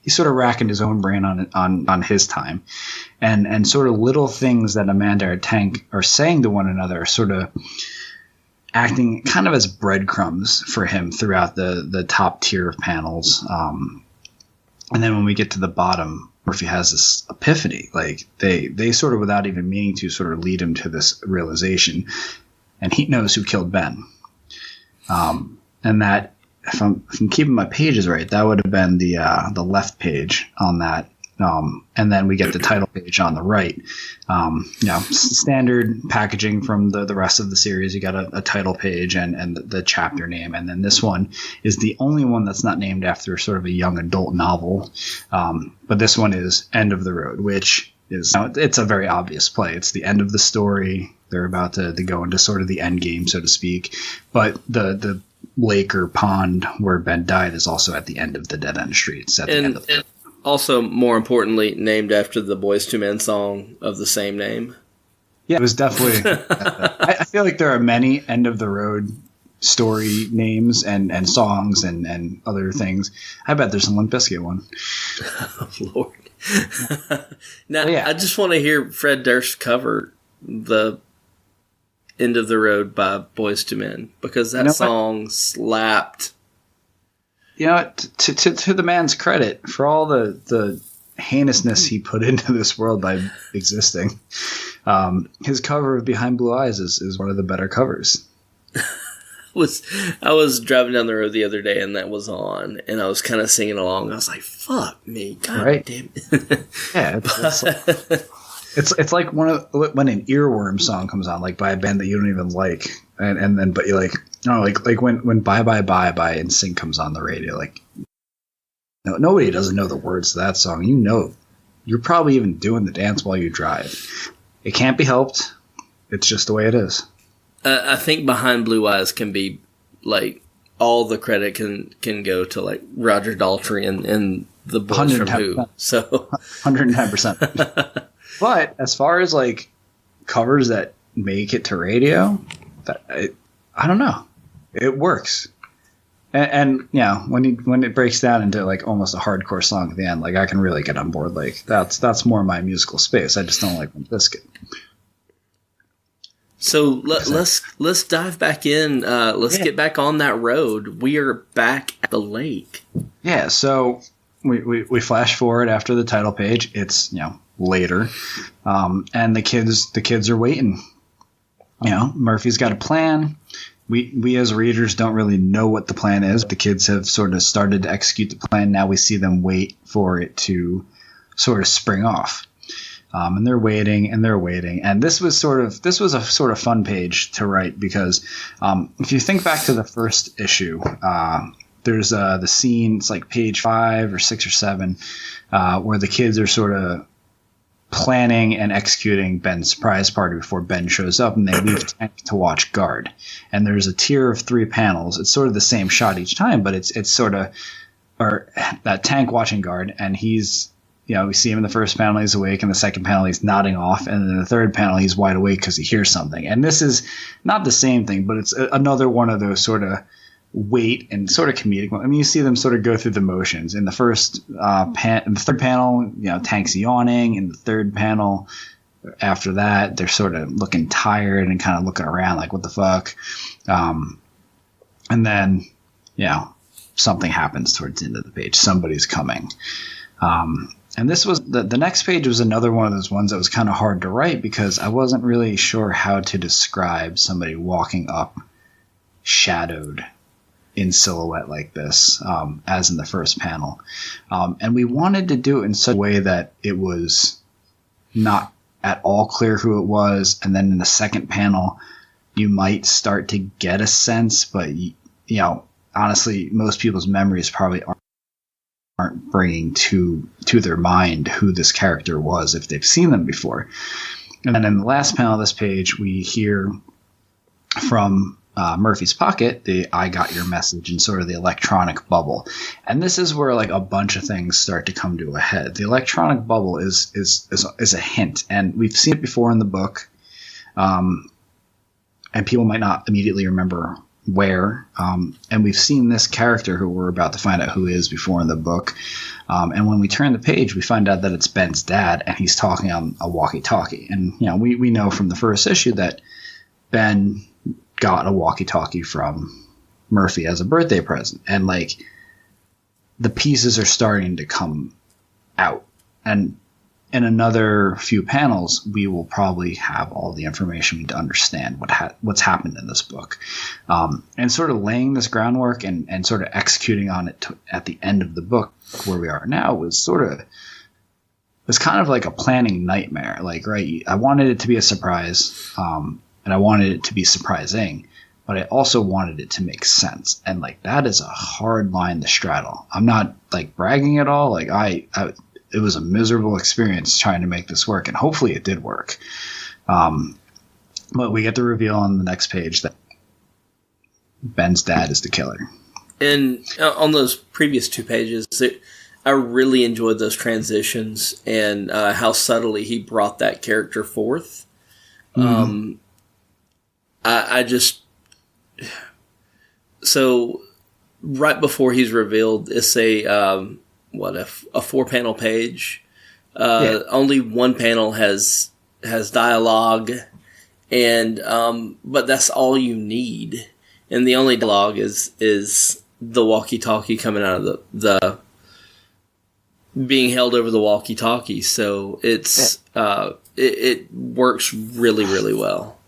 sort of racking his own brain on his time, and sort of little things that Amanda or Tank are saying to one another are sort of acting kind of as breadcrumbs for him throughout the top tier of panels. And then when we get to the bottom, Murphy has this epiphany. Like they sort of, without even meaning to, sort of lead him to this realization. And he knows who killed Ben. And that, if I'm keeping my pages right, that would have been the left page on that. And then we get the title page on the right. Standard packaging from the rest of the series. You got a title page and the chapter name. And then this one is the only one that's not named after sort of a young adult novel. But this one is End of the Road, which is, it's a very obvious play. It's the end of the story. They're about to go into sort of the end game, so to speak. But the lake or pond where Ben died is also at the end of the dead end street. It's at the end of the also, more importantly, named after the Boyz II Men song of the same name. Yeah, it was definitely. I feel like there are many End of the Road story names and songs and other things. I bet there's a Limp Bizkit one. Oh, Lord. Now, yeah. I just want to hear Fred Durst cover the End of the Road by Boyz II Men, because that song slapped. You know, to the man's credit, for all the heinousness he put into this world by existing, his cover of Behind Blue Eyes is one of the better covers. I was driving down the road the other day and that was on, and I was kind of singing along. I was like, "Fuck me, God damn it!" Yeah, it's like when an Earworm song comes on, like by a band that you don't even like, and then but you like. No, like when Bye Bye Bye by NSYNC comes on the radio, like nobody doesn't know the words to that song. You know, you're probably even doing the dance while you drive. It can't be helped. It's just the way it is. I think Behind Blue Eyes can be like all the credit can go to like Roger Daltrey and the boys from Who. So 110%. But as far as like covers that make it to radio, I don't know. It works, and when it breaks down into like almost a hardcore song at the end, like I can really get on board. Like that's more my musical space. I just don't like Limp Bizkit. So let's dive back in. Let's get back on that road. We are back at the lake. Yeah. So we flash forward after the title page. It's later, and the kids are waiting. Murphy's got a plan. we as readers don't really know what the plan is. The kids have sort of started to execute the plan. Now we see them wait for it to sort of spring off. And they're waiting and they're waiting. And this was a sort of fun page to write because if you think back to the first issue, there's the scene, it's like page 5 or 6 or 7, where the kids are sort of planning and executing Ben's surprise party before Ben shows up, and they leave Tank to watch guard. And there's a tier of 3 panels. It's sort of the same shot each time, but it's sort of or that Tank watching guard, and he's, we see him in the first panel, he's awake. In the second panel, he's nodding off. And in the third panel, he's wide awake because he hears something. And this is not the same thing, but it's another one of those sort of wait and sort of comedic. I mean, you see them sort of go through the motions. In the first in the third panel, Tank's yawning. In the third panel, after that, they're sort of looking tired and kind of looking around like, what the fuck? And then, something happens towards the end of the page. Somebody's coming. And this was the next page was another one of those ones that was kind of hard to write because I wasn't really sure how to describe somebody walking up shadowed in silhouette like this, as in the first panel. And we wanted to do it in such a way that it was not at all clear who it was. And then in the second panel, you might start to get a sense, but honestly, most people's memories probably aren't bringing to their mind who this character was if they've seen them before. And then in the last panel of this page, we hear from Murphy's pocket the "I got your message" and sort of the electronic bubble. And this is where like a bunch of things start to come to a head. The electronic bubble is a hint, and we've seen it before in the book, and people might not immediately remember where, and we've seen this character who we're about to find out who is before in the book, and when we turn the page we find out that it's Ben's dad, and he's talking on a walkie-talkie. And we know from the first issue that Ben got a walkie-talkie from Murphy as a birthday present, and like the pieces are starting to come out, and in another few panels, we will probably have all the information we need to understand what's happened in this book. And sort of laying this groundwork and sort of executing on it at the end of the book, where we are now, was kind of like a planning nightmare. Like, right, I wanted it to be a surprise, and I wanted it to be surprising, but I also wanted it to make sense. And like, that is a hard line to straddle. I'm not like bragging at all. Like it was a miserable experience trying to make this work, and hopefully it did work. But we get the reveal on the next page that Ben's dad is the killer. And on those previous 2 pages, I really enjoyed those transitions and how subtly he brought that character forth. Mm-hmm. So right before he's revealed, it's a 4-panel page. Only one panel has dialogue, and but that's all you need. And the only dialogue is the walkie-talkie coming out of the being held over the walkie-talkie. So it's it works really, really well.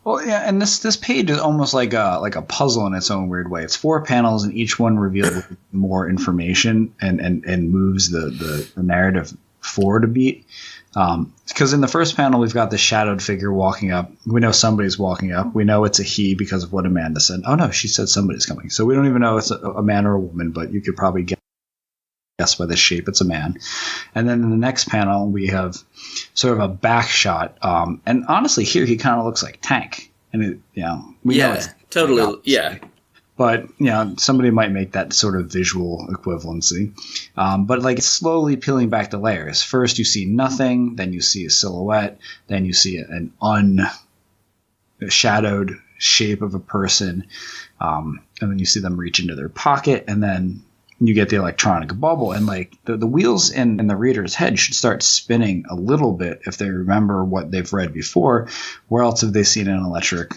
Well, yeah, and this page is almost like a puzzle in its own weird way. It's 4 panels, and each one reveals more information and moves the narrative forward a beat. Because in the first panel, we've got the shadowed figure walking up. We know somebody's walking up. We know it's a he because of what Amanda said. Oh, no, she said somebody's coming. So we don't even know it's a man or a woman, but you could probably guess by the shape it's a man. And then in the next panel we have sort of a back shot, and honestly here he kind of looks like Tank, and we know it's totally Tank, yeah, but somebody might make that sort of visual equivalency, but like it's slowly peeling back the layers. First you see nothing, then you see a silhouette, then you see an unshadowed shape of a person, and then you see them reach into their pocket, and then you get the electronic bubble, and like the wheels in the reader's head should start spinning a little bit if they remember what they've read before. Where else have they seen an electric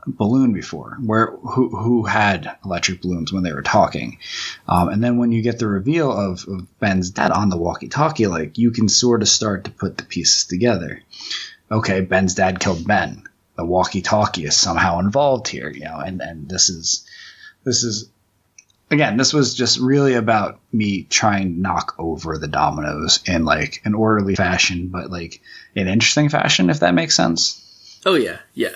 balloon before? Who had electric balloons when they were talking? And then when you get the reveal of Ben's dad on the walkie-talkie, like you can sort of start to put the pieces together. Okay, Ben's dad killed Ben. the walkie-talkie is somehow involved here, and this is again, this was just really about me trying to knock over the dominoes in like an orderly fashion, but like an interesting fashion, if that makes sense. Oh yeah, yeah.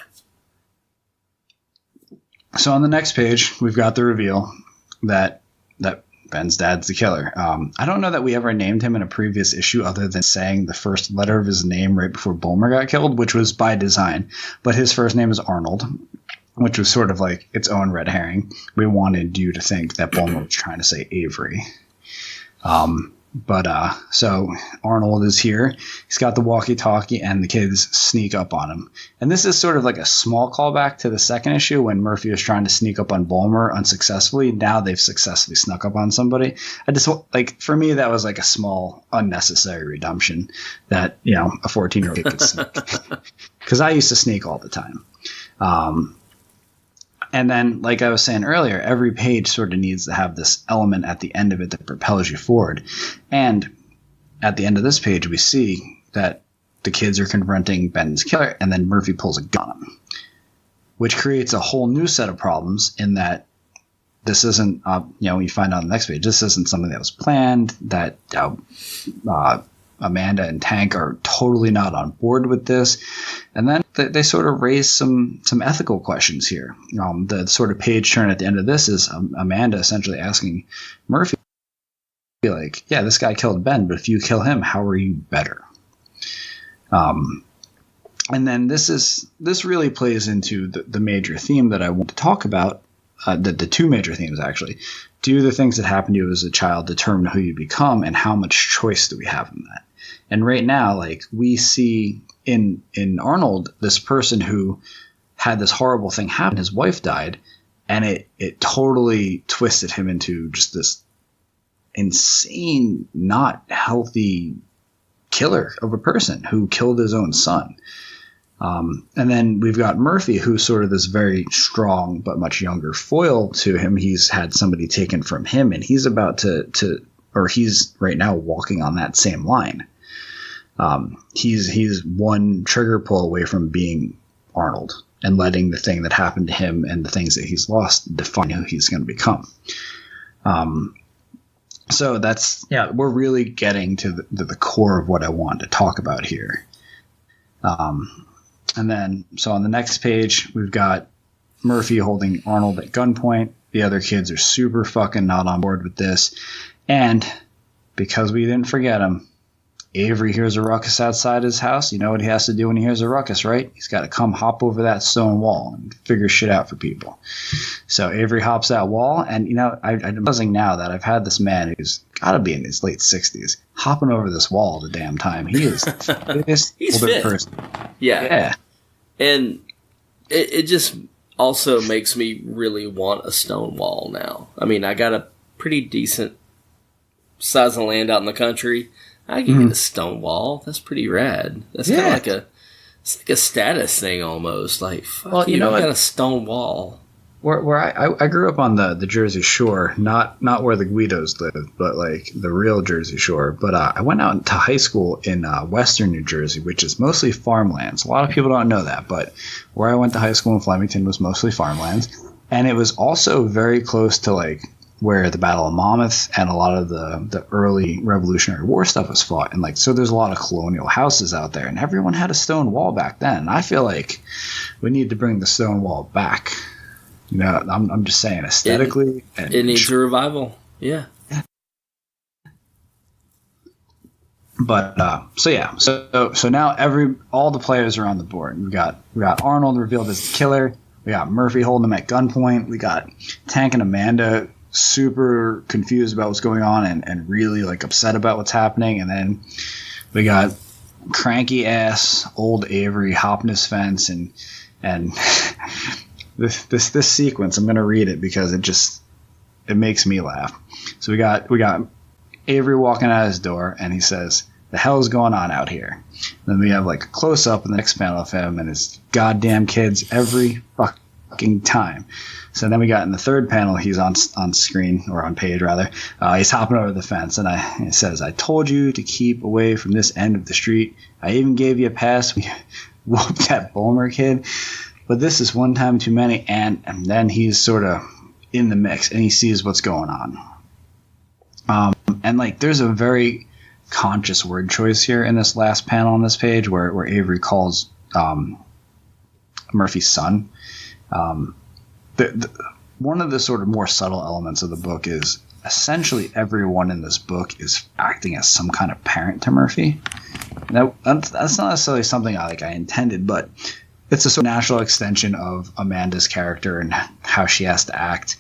So on the next page, we've got the reveal that Ben's dad's the killer. I don't know that we ever named him in a previous issue other than saying the first letter of his name right before Bulmer got killed, which was by design. But his first name is Arnold, which was sort of like its own red herring. We wanted you to think that Bulmer was trying to say Avery. So Arnold is here. He's got the walkie-talkie, and the kids sneak up on him. And this is sort of like a small callback to the second issue when Murphy was trying to sneak up on Bulmer unsuccessfully. Now they've successfully snuck up on somebody. For me, that was like a small, unnecessary redemption that, a 14-year-old kid could sneak. Because I used to sneak all the time. And then, like I was saying earlier, every page sort of needs to have this element at the end of it that propels you forward. And at the end of this page, we see that the kids are confronting Ben's killer, and then Murphy pulls a gun on him, which creates a whole new set of problems in that this isn't, you find out on the next page, this isn't something that was planned, that Amanda and Tank are totally not on board with this. And then they sort of raise some ethical questions here. The sort of page turn at the end of this is Amanda essentially asking Murphy, like, yeah, this guy killed Ben, but if you kill him, how are you better? And then this really plays into the major theme that I want to talk about, the two major themes, actually. Do the things that happen to you as a child determine who you become, and how much choice do we have in that? And right now, like, we see in Arnold this person who had this horrible thing happen. His wife died, and it totally twisted him into just this insane, not healthy killer of a person who killed his own son. And then we've got Murphy, who's sort of this very strong but much younger foil to him. He's had somebody taken from him, and he's about he's right now walking on that same line. He's one trigger pull away from being Arnold and letting the thing that happened to him and the things that he's lost define who he's going to become. So we're really getting to the core of what I wanted to talk about here. And then, so on the next page, we've got Murphy holding Arnold at gunpoint. The other kids are super fucking not on board with this. And because we didn't forget him, Avery hears a ruckus outside his house. You know what he has to do when he hears a ruckus, right? He's got to come hop over that stone wall and figure shit out for people. So Avery hops that wall, and I'm buzzing now that I've had this man who's got to be in his late 60s hopping over this wall all the damn time. He is he's older fit. Person. Yeah. And it just also makes me really want a stone wall now. I mean, I got a pretty decent size of land out in the country. I can get a stone wall. That's pretty rad. That's kind of like a status thing almost. Like, fuck, I got a stone wall. Where I grew up on the Jersey Shore, not where the Guidos live, but like the real Jersey Shore. But I went out to high school in western New Jersey, which is mostly farmlands. A lot of people don't know that, but where I went to high school in Flemington was mostly farmlands. And it was also very close to like where the Battle of Monmouth and a lot of the early Revolutionary War stuff was fought. And like, so there's a lot of colonial houses out there, and everyone had a stone wall back then. I feel like we need to bring the stone wall back. I'm just saying aesthetically. It needs a revival. Yeah. But so now all the players are on the board. We got Arnold revealed as the killer. We got Murphy holding him at gunpoint. We got Tank and Amanda super confused about what's going on and really like upset about what's happening. And then we got cranky ass old Avery hopping his fence and this sequence. I'm gonna read it because it makes me laugh. So we got Avery walking out his door, and he says, "The hell is going on out here?" And then we have like a close up in the next panel of him and his goddamn kids every fucking time. So then we got in the third panel, he's on screen, or on page rather. He's hopping over the fence, and it says, "I told you to keep away from this end of the street. I even gave you a pass whooped that Bulmer kid, but this is one time too many. And then he's sort of in the mix, and he sees what's going on. And like, there's a very conscious word choice here in this last panel on this page, where Avery calls Murphy's son. One of the sort of more subtle elements of the book is essentially everyone in this book is acting as some kind of parent to Murphy. Now, that's not necessarily something I intended, but it's a sort of natural extension of Amanda's character and how she has to act.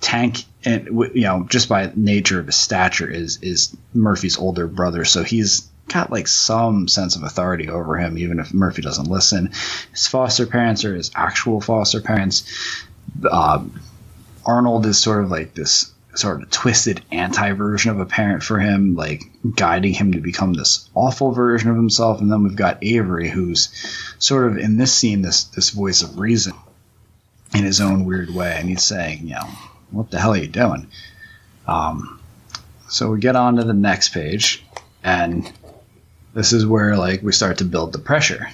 Tank, and just by nature of his stature, is Murphy's older brother, so he's got like some sense of authority over him, even if Murphy doesn't listen. His foster parents are his actual foster parents. Arnold is sort of like this sort of twisted anti-version of a parent for him, like guiding him to become this awful version of himself. And then we've got Avery, who's sort of in this scene this voice of reason in his own weird way, and he's saying, what the hell are you doing? So we get on to the next page, and this is where like we start to build the pressure.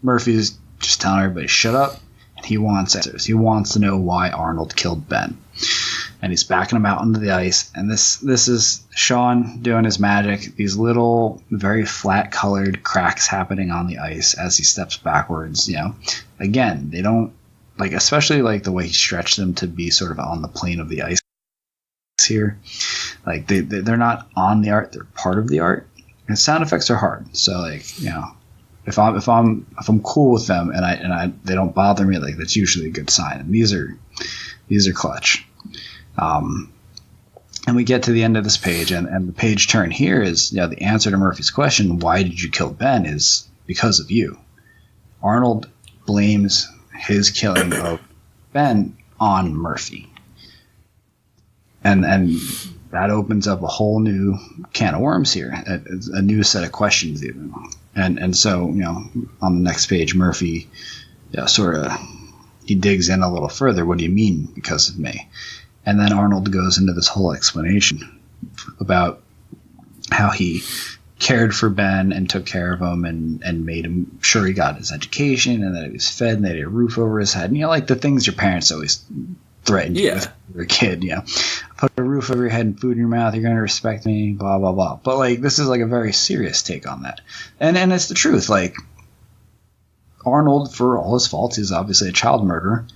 Murphy's just telling everybody shut up, and he wants answers. He wants to know why Arnold killed Ben, and he's backing him out onto the ice. And this is Sean doing his magic. These little, very flat colored cracks happening on the ice as he steps backwards. Again, they don't like, especially like the way he stretched them to be sort of on the plane of the ice here. Like they're not on the art; they're part of the art. And sound effects are hard, so like if I'm cool with them and they don't bother me, like that's usually a good sign. And these are clutch. And we get to the end of this page, and the page turn here is the answer to Murphy's question, why did you kill Ben, is because of you. Arnold blames his killing of Ben on Murphy. And that opens up a whole new can of worms here, a new set of questions even. And so, on the next page, Murphy he digs in a little further. What do you mean because of me? And then Arnold goes into this whole explanation about how he cared for Ben and took care of him and made him sure he got his education and that he was fed and that he had a roof over his head. And, like the things your parents always threaten you with when you're a kid, put a roof over your head and food in your mouth, you're going to respect me, blah, blah, blah. But, like, this is, like, a very serious take on that. And it's the truth. Like, Arnold, for all his faults, is obviously a child murderer.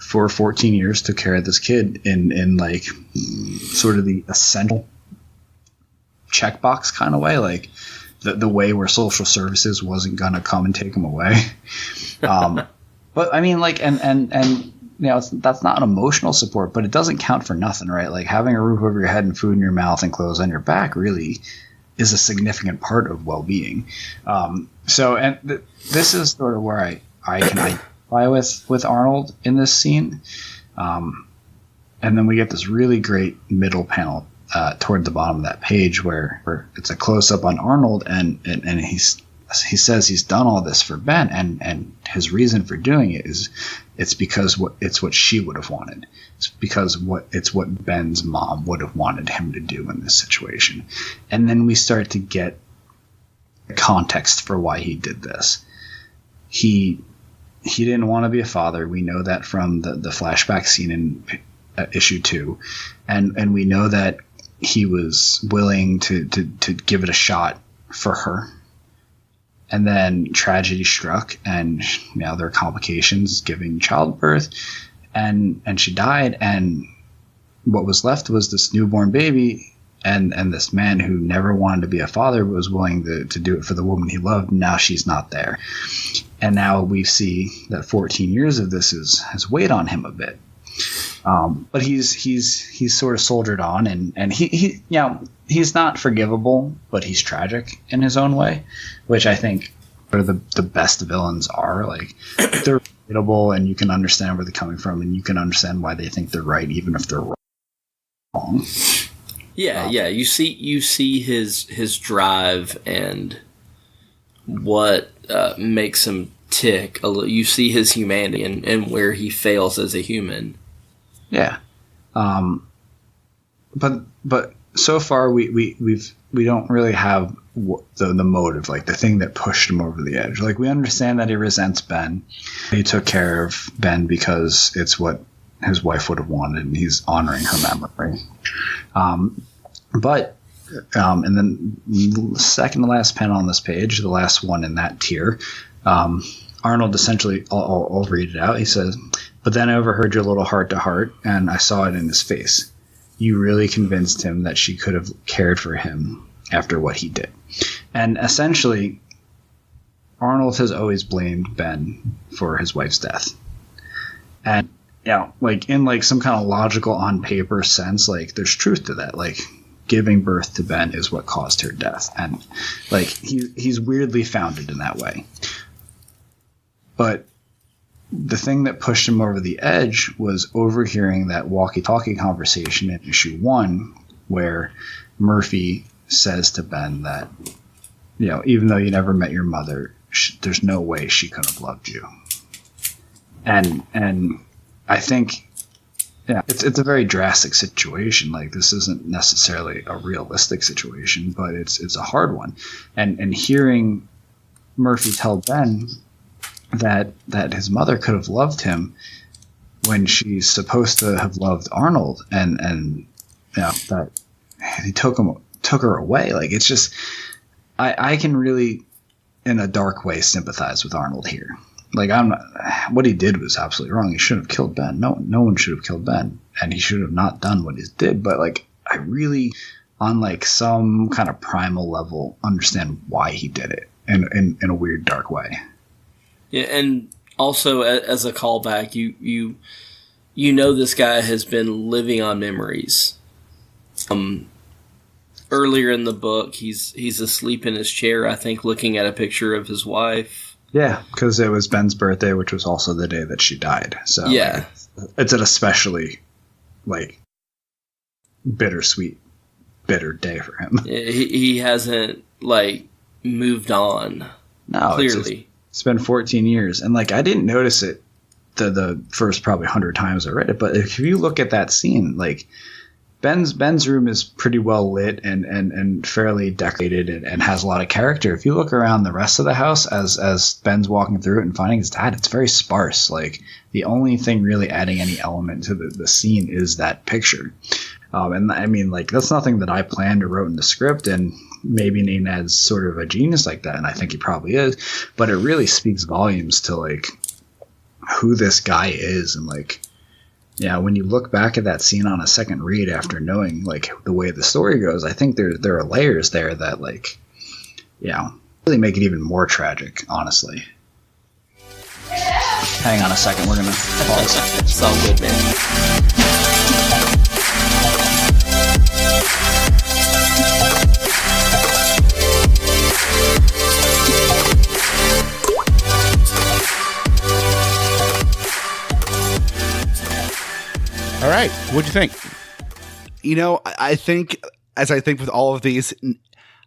For 14 years, took care of this kid in like, sort of the essential checkbox kind of way. Like, the way where social services wasn't going to come and take him away. But, I mean, like, and that's not an emotional support, but it doesn't count for nothing, right? Like, having a roof over your head and food in your mouth and clothes on your back really is a significant part of well-being. This is sort of where I can identify with Arnold in this scene. And then we get this really great middle panel toward the bottom of that page where it's a close-up on Arnold, and he says he's done all this for Ben, and his reason for doing it is it's because it's what she would have wanted. It's because it's what Ben's mom would have wanted him to do in this situation. And then we start to get context for why he did this. He didn't want to be a father. We know that from the flashback scene in issue 2, and we know that he was willing to give it a shot for her. And then tragedy struck, and there are complications, giving childbirth, and she died, and what was left was this newborn baby, and this man who never wanted to be a father was willing to do it for the woman he loved. Now she's not there, and now we see that 14 years of this has weighed on him a bit. But he's sort of soldiered on, and he he's not forgivable, but he's tragic in his own way, which I think are the best villains are. Like, they're relatable, and you can understand where they're coming from, and you can understand why they think they're right, even if they're wrong. Yeah. You see his drive and what makes him tick. You see his humanity and where he fails as a human. Yeah. But so far we don't really have the motive, like the thing that pushed him over the edge. Like, we understand that he resents Ben. He took care of Ben because it's what his wife would have wanted, and he's honoring her memory. And then the second to last pen on this page, the last one in that tier, Arnold essentially, I'll read it out. He says, "But then I overheard your little heart-to-heart, and I saw it in his face. You really convinced him that she could have cared for him after what he did." And essentially, Arnold has always blamed Ben for his wife's death. And, like, in, like, some kind of logical on-paper sense, like, there's truth to that. Like, giving birth to Ben is what caused her death. And, like, he's weirdly founded in that way. But the thing that pushed him over the edge was overhearing that walkie-talkie conversation in issue 1, where Murphy says to Ben that, even though you never met your mother, there's no way she could have loved you. And I think, it's a very drastic situation. Like, this isn't necessarily a realistic situation, but it's a hard one. And hearing Murphy tell Ben that his mother could have loved him when she's supposed to have loved Arnold, and that he took her away. Like, it's just, I can really, in a dark way, sympathize with Arnold here. Like, what he did was absolutely wrong. He shouldn't have killed Ben. No one should have killed Ben, and he should have not done what he did. But, like, I really, on, like, some kind of primal level, understand why he did it in a weird, dark way. Yeah, and also as a callback, you this guy has been living on memories. Earlier in the book, he's asleep in his chair, I think, looking at a picture of his wife. Yeah, because it was Ben's birthday, which was also the day that she died. So yeah, it's an especially, like, bittersweet, bitter day for him. He hasn't, like, moved on. No, clearly. It's been 14 years, and, like, I didn't notice it the first probably 100 times I read it, but if you look at that scene, like, Ben's room is pretty well lit and fairly decorated and has a lot of character. If you look around the rest of the house as Ben's walking through it and finding his dad, it's very sparse. Like, the only thing really adding any element to the scene is that picture. And I mean, like, that's nothing that I planned or wrote in the script, and maybe Nenad's sort of a genius like that, and I think he probably is, but it really speaks volumes to, like, who this guy is. And, like, when you look back at that scene on a second read after knowing, like, the way the story goes, I think there are layers there that, like, really make it even more tragic, honestly. Hang on a second, we're gonna pause. It's all good, man. All right, what'd you think? I think with all of these,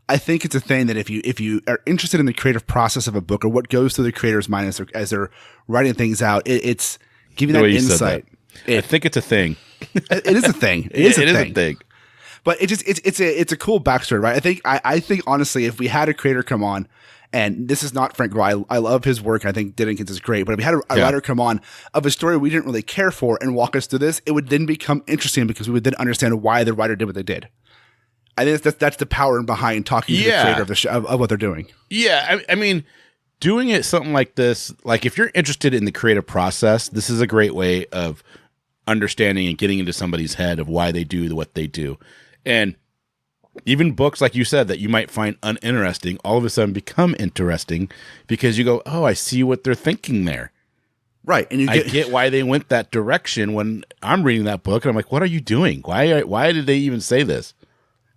I think it's a thing that if you are interested in the creative process of a book or what goes through the creator's mind as they're writing things out, it's giving that insight. I think it's a thing. It is a thing. It is a thing. But it's a cool backstory, right? I think honestly, if we had a creator come on, and this is not Frank Gogol, I love his work. I think Diddikins is great. But if we had a writer come on of a story we didn't really care for and walk us through this, it would then become interesting because we would then understand why the writer did what they did. I think that's the power behind talking to the creator of the show, of what they're doing. Yeah, I mean, doing it something like this, like if you're interested in the creative process, this is a great way of understanding and getting into somebody's head of why they do what they do. And even books, like you said, that you might find uninteresting, all of a sudden become interesting because you go, oh, I see what they're thinking there. Right. And I get why they went that direction when I'm reading that book. And I'm like, what are you doing? Why did they even say this?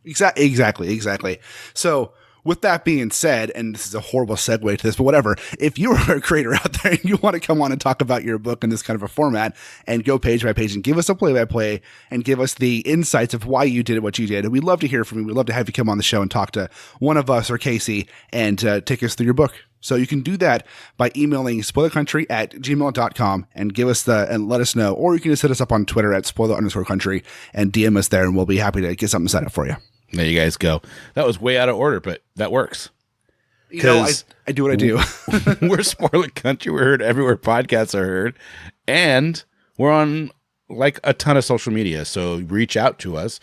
Exactly. So with that being said, and this is a horrible segue to this, but whatever, if you are a creator out there and you want to come on and talk about your book in this kind of a format and go page by page and give us a play-by-play and give us the insights of why you did what you did, we'd love to hear from you. We'd love to have you come on the show and talk to one of us or Casey and take us through your book. So you can do that by emailing spoilercountry@gmail.com and give us and let us know, or you can just hit us up on Twitter at spoiler_country and DM us there, and we'll be happy to get something set up for you. There you guys go. That was way out of order, but that works. You know, I do what I do. We're Spoiler Country. We're heard everywhere podcasts are heard, and we're on like a ton of social media. So reach out to us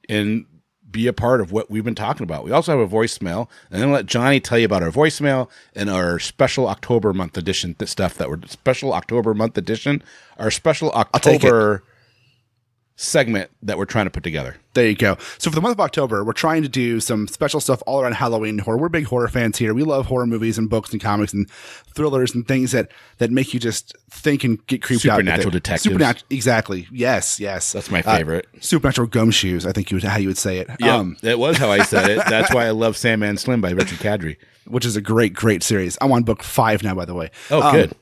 and be a part of what we've been talking about. We also have a voicemail, and then let Johnny tell you about our voicemail and our special October month edition stuff that we're special October month edition, our special October segment that we're trying to put together. There you go. So for the month of October, we're trying to do some special stuff all around Halloween horror. We're big horror fans here. We love horror movies and books and comics and thrillers and things that make you just think and get creeped out. Supernatural detectives. Supernatural, exactly. Yes. That's my favorite. Supernatural gumshoes, I think how you would say it. Yeah, that was how I said it. That's why I love Sandman Slim by Richard Kadri. Which is a great, great series. I'm on book 5 now, by the way. Oh, good.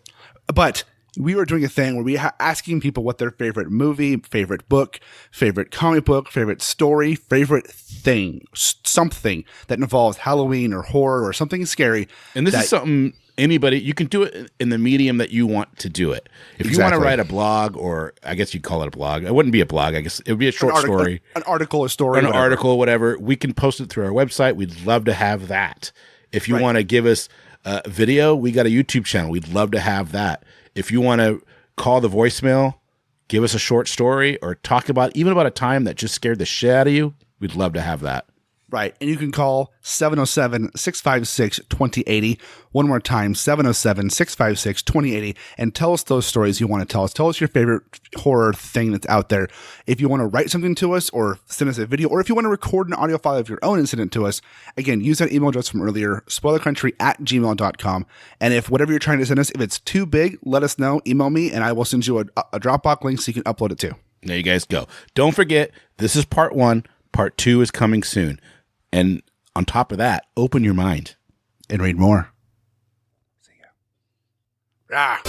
But we were doing a thing where we asking people what their favorite movie, favorite book, favorite comic book, favorite story, favorite thing, something that involves Halloween or horror or something scary. And this is something anybody, you can do it in the medium that you want to do it. If you want to write a blog, or I guess you'd call it a blog. It wouldn't be a blog. I guess it would be a short story. An article or story. An article, whatever. We can post it through our website. We'd love to have that. If you want to give us a video, we got a YouTube channel. We'd love to have that. If you want to call the voicemail, give us a short story, or talk about even about a time that just scared the shit out of you, we'd love to have that. Right. And you can call 707-656-2080. One more time, 707-656-2080. And tell us those stories you want to tell us. Tell us your favorite horror thing that's out there. If you want to write something to us or send us a video, or if you want to record an audio file of your own incident to us, again, use that email address from earlier, spoilercountry@gmail.com. And if whatever you're trying to send us, if it's too big, let us know. Email me, and I will send you a Dropbox link so you can upload it too. There you guys go. Don't forget, this is part 1. Part 2 is coming soon. And on top of that, open your mind and read more. See ya. Ah.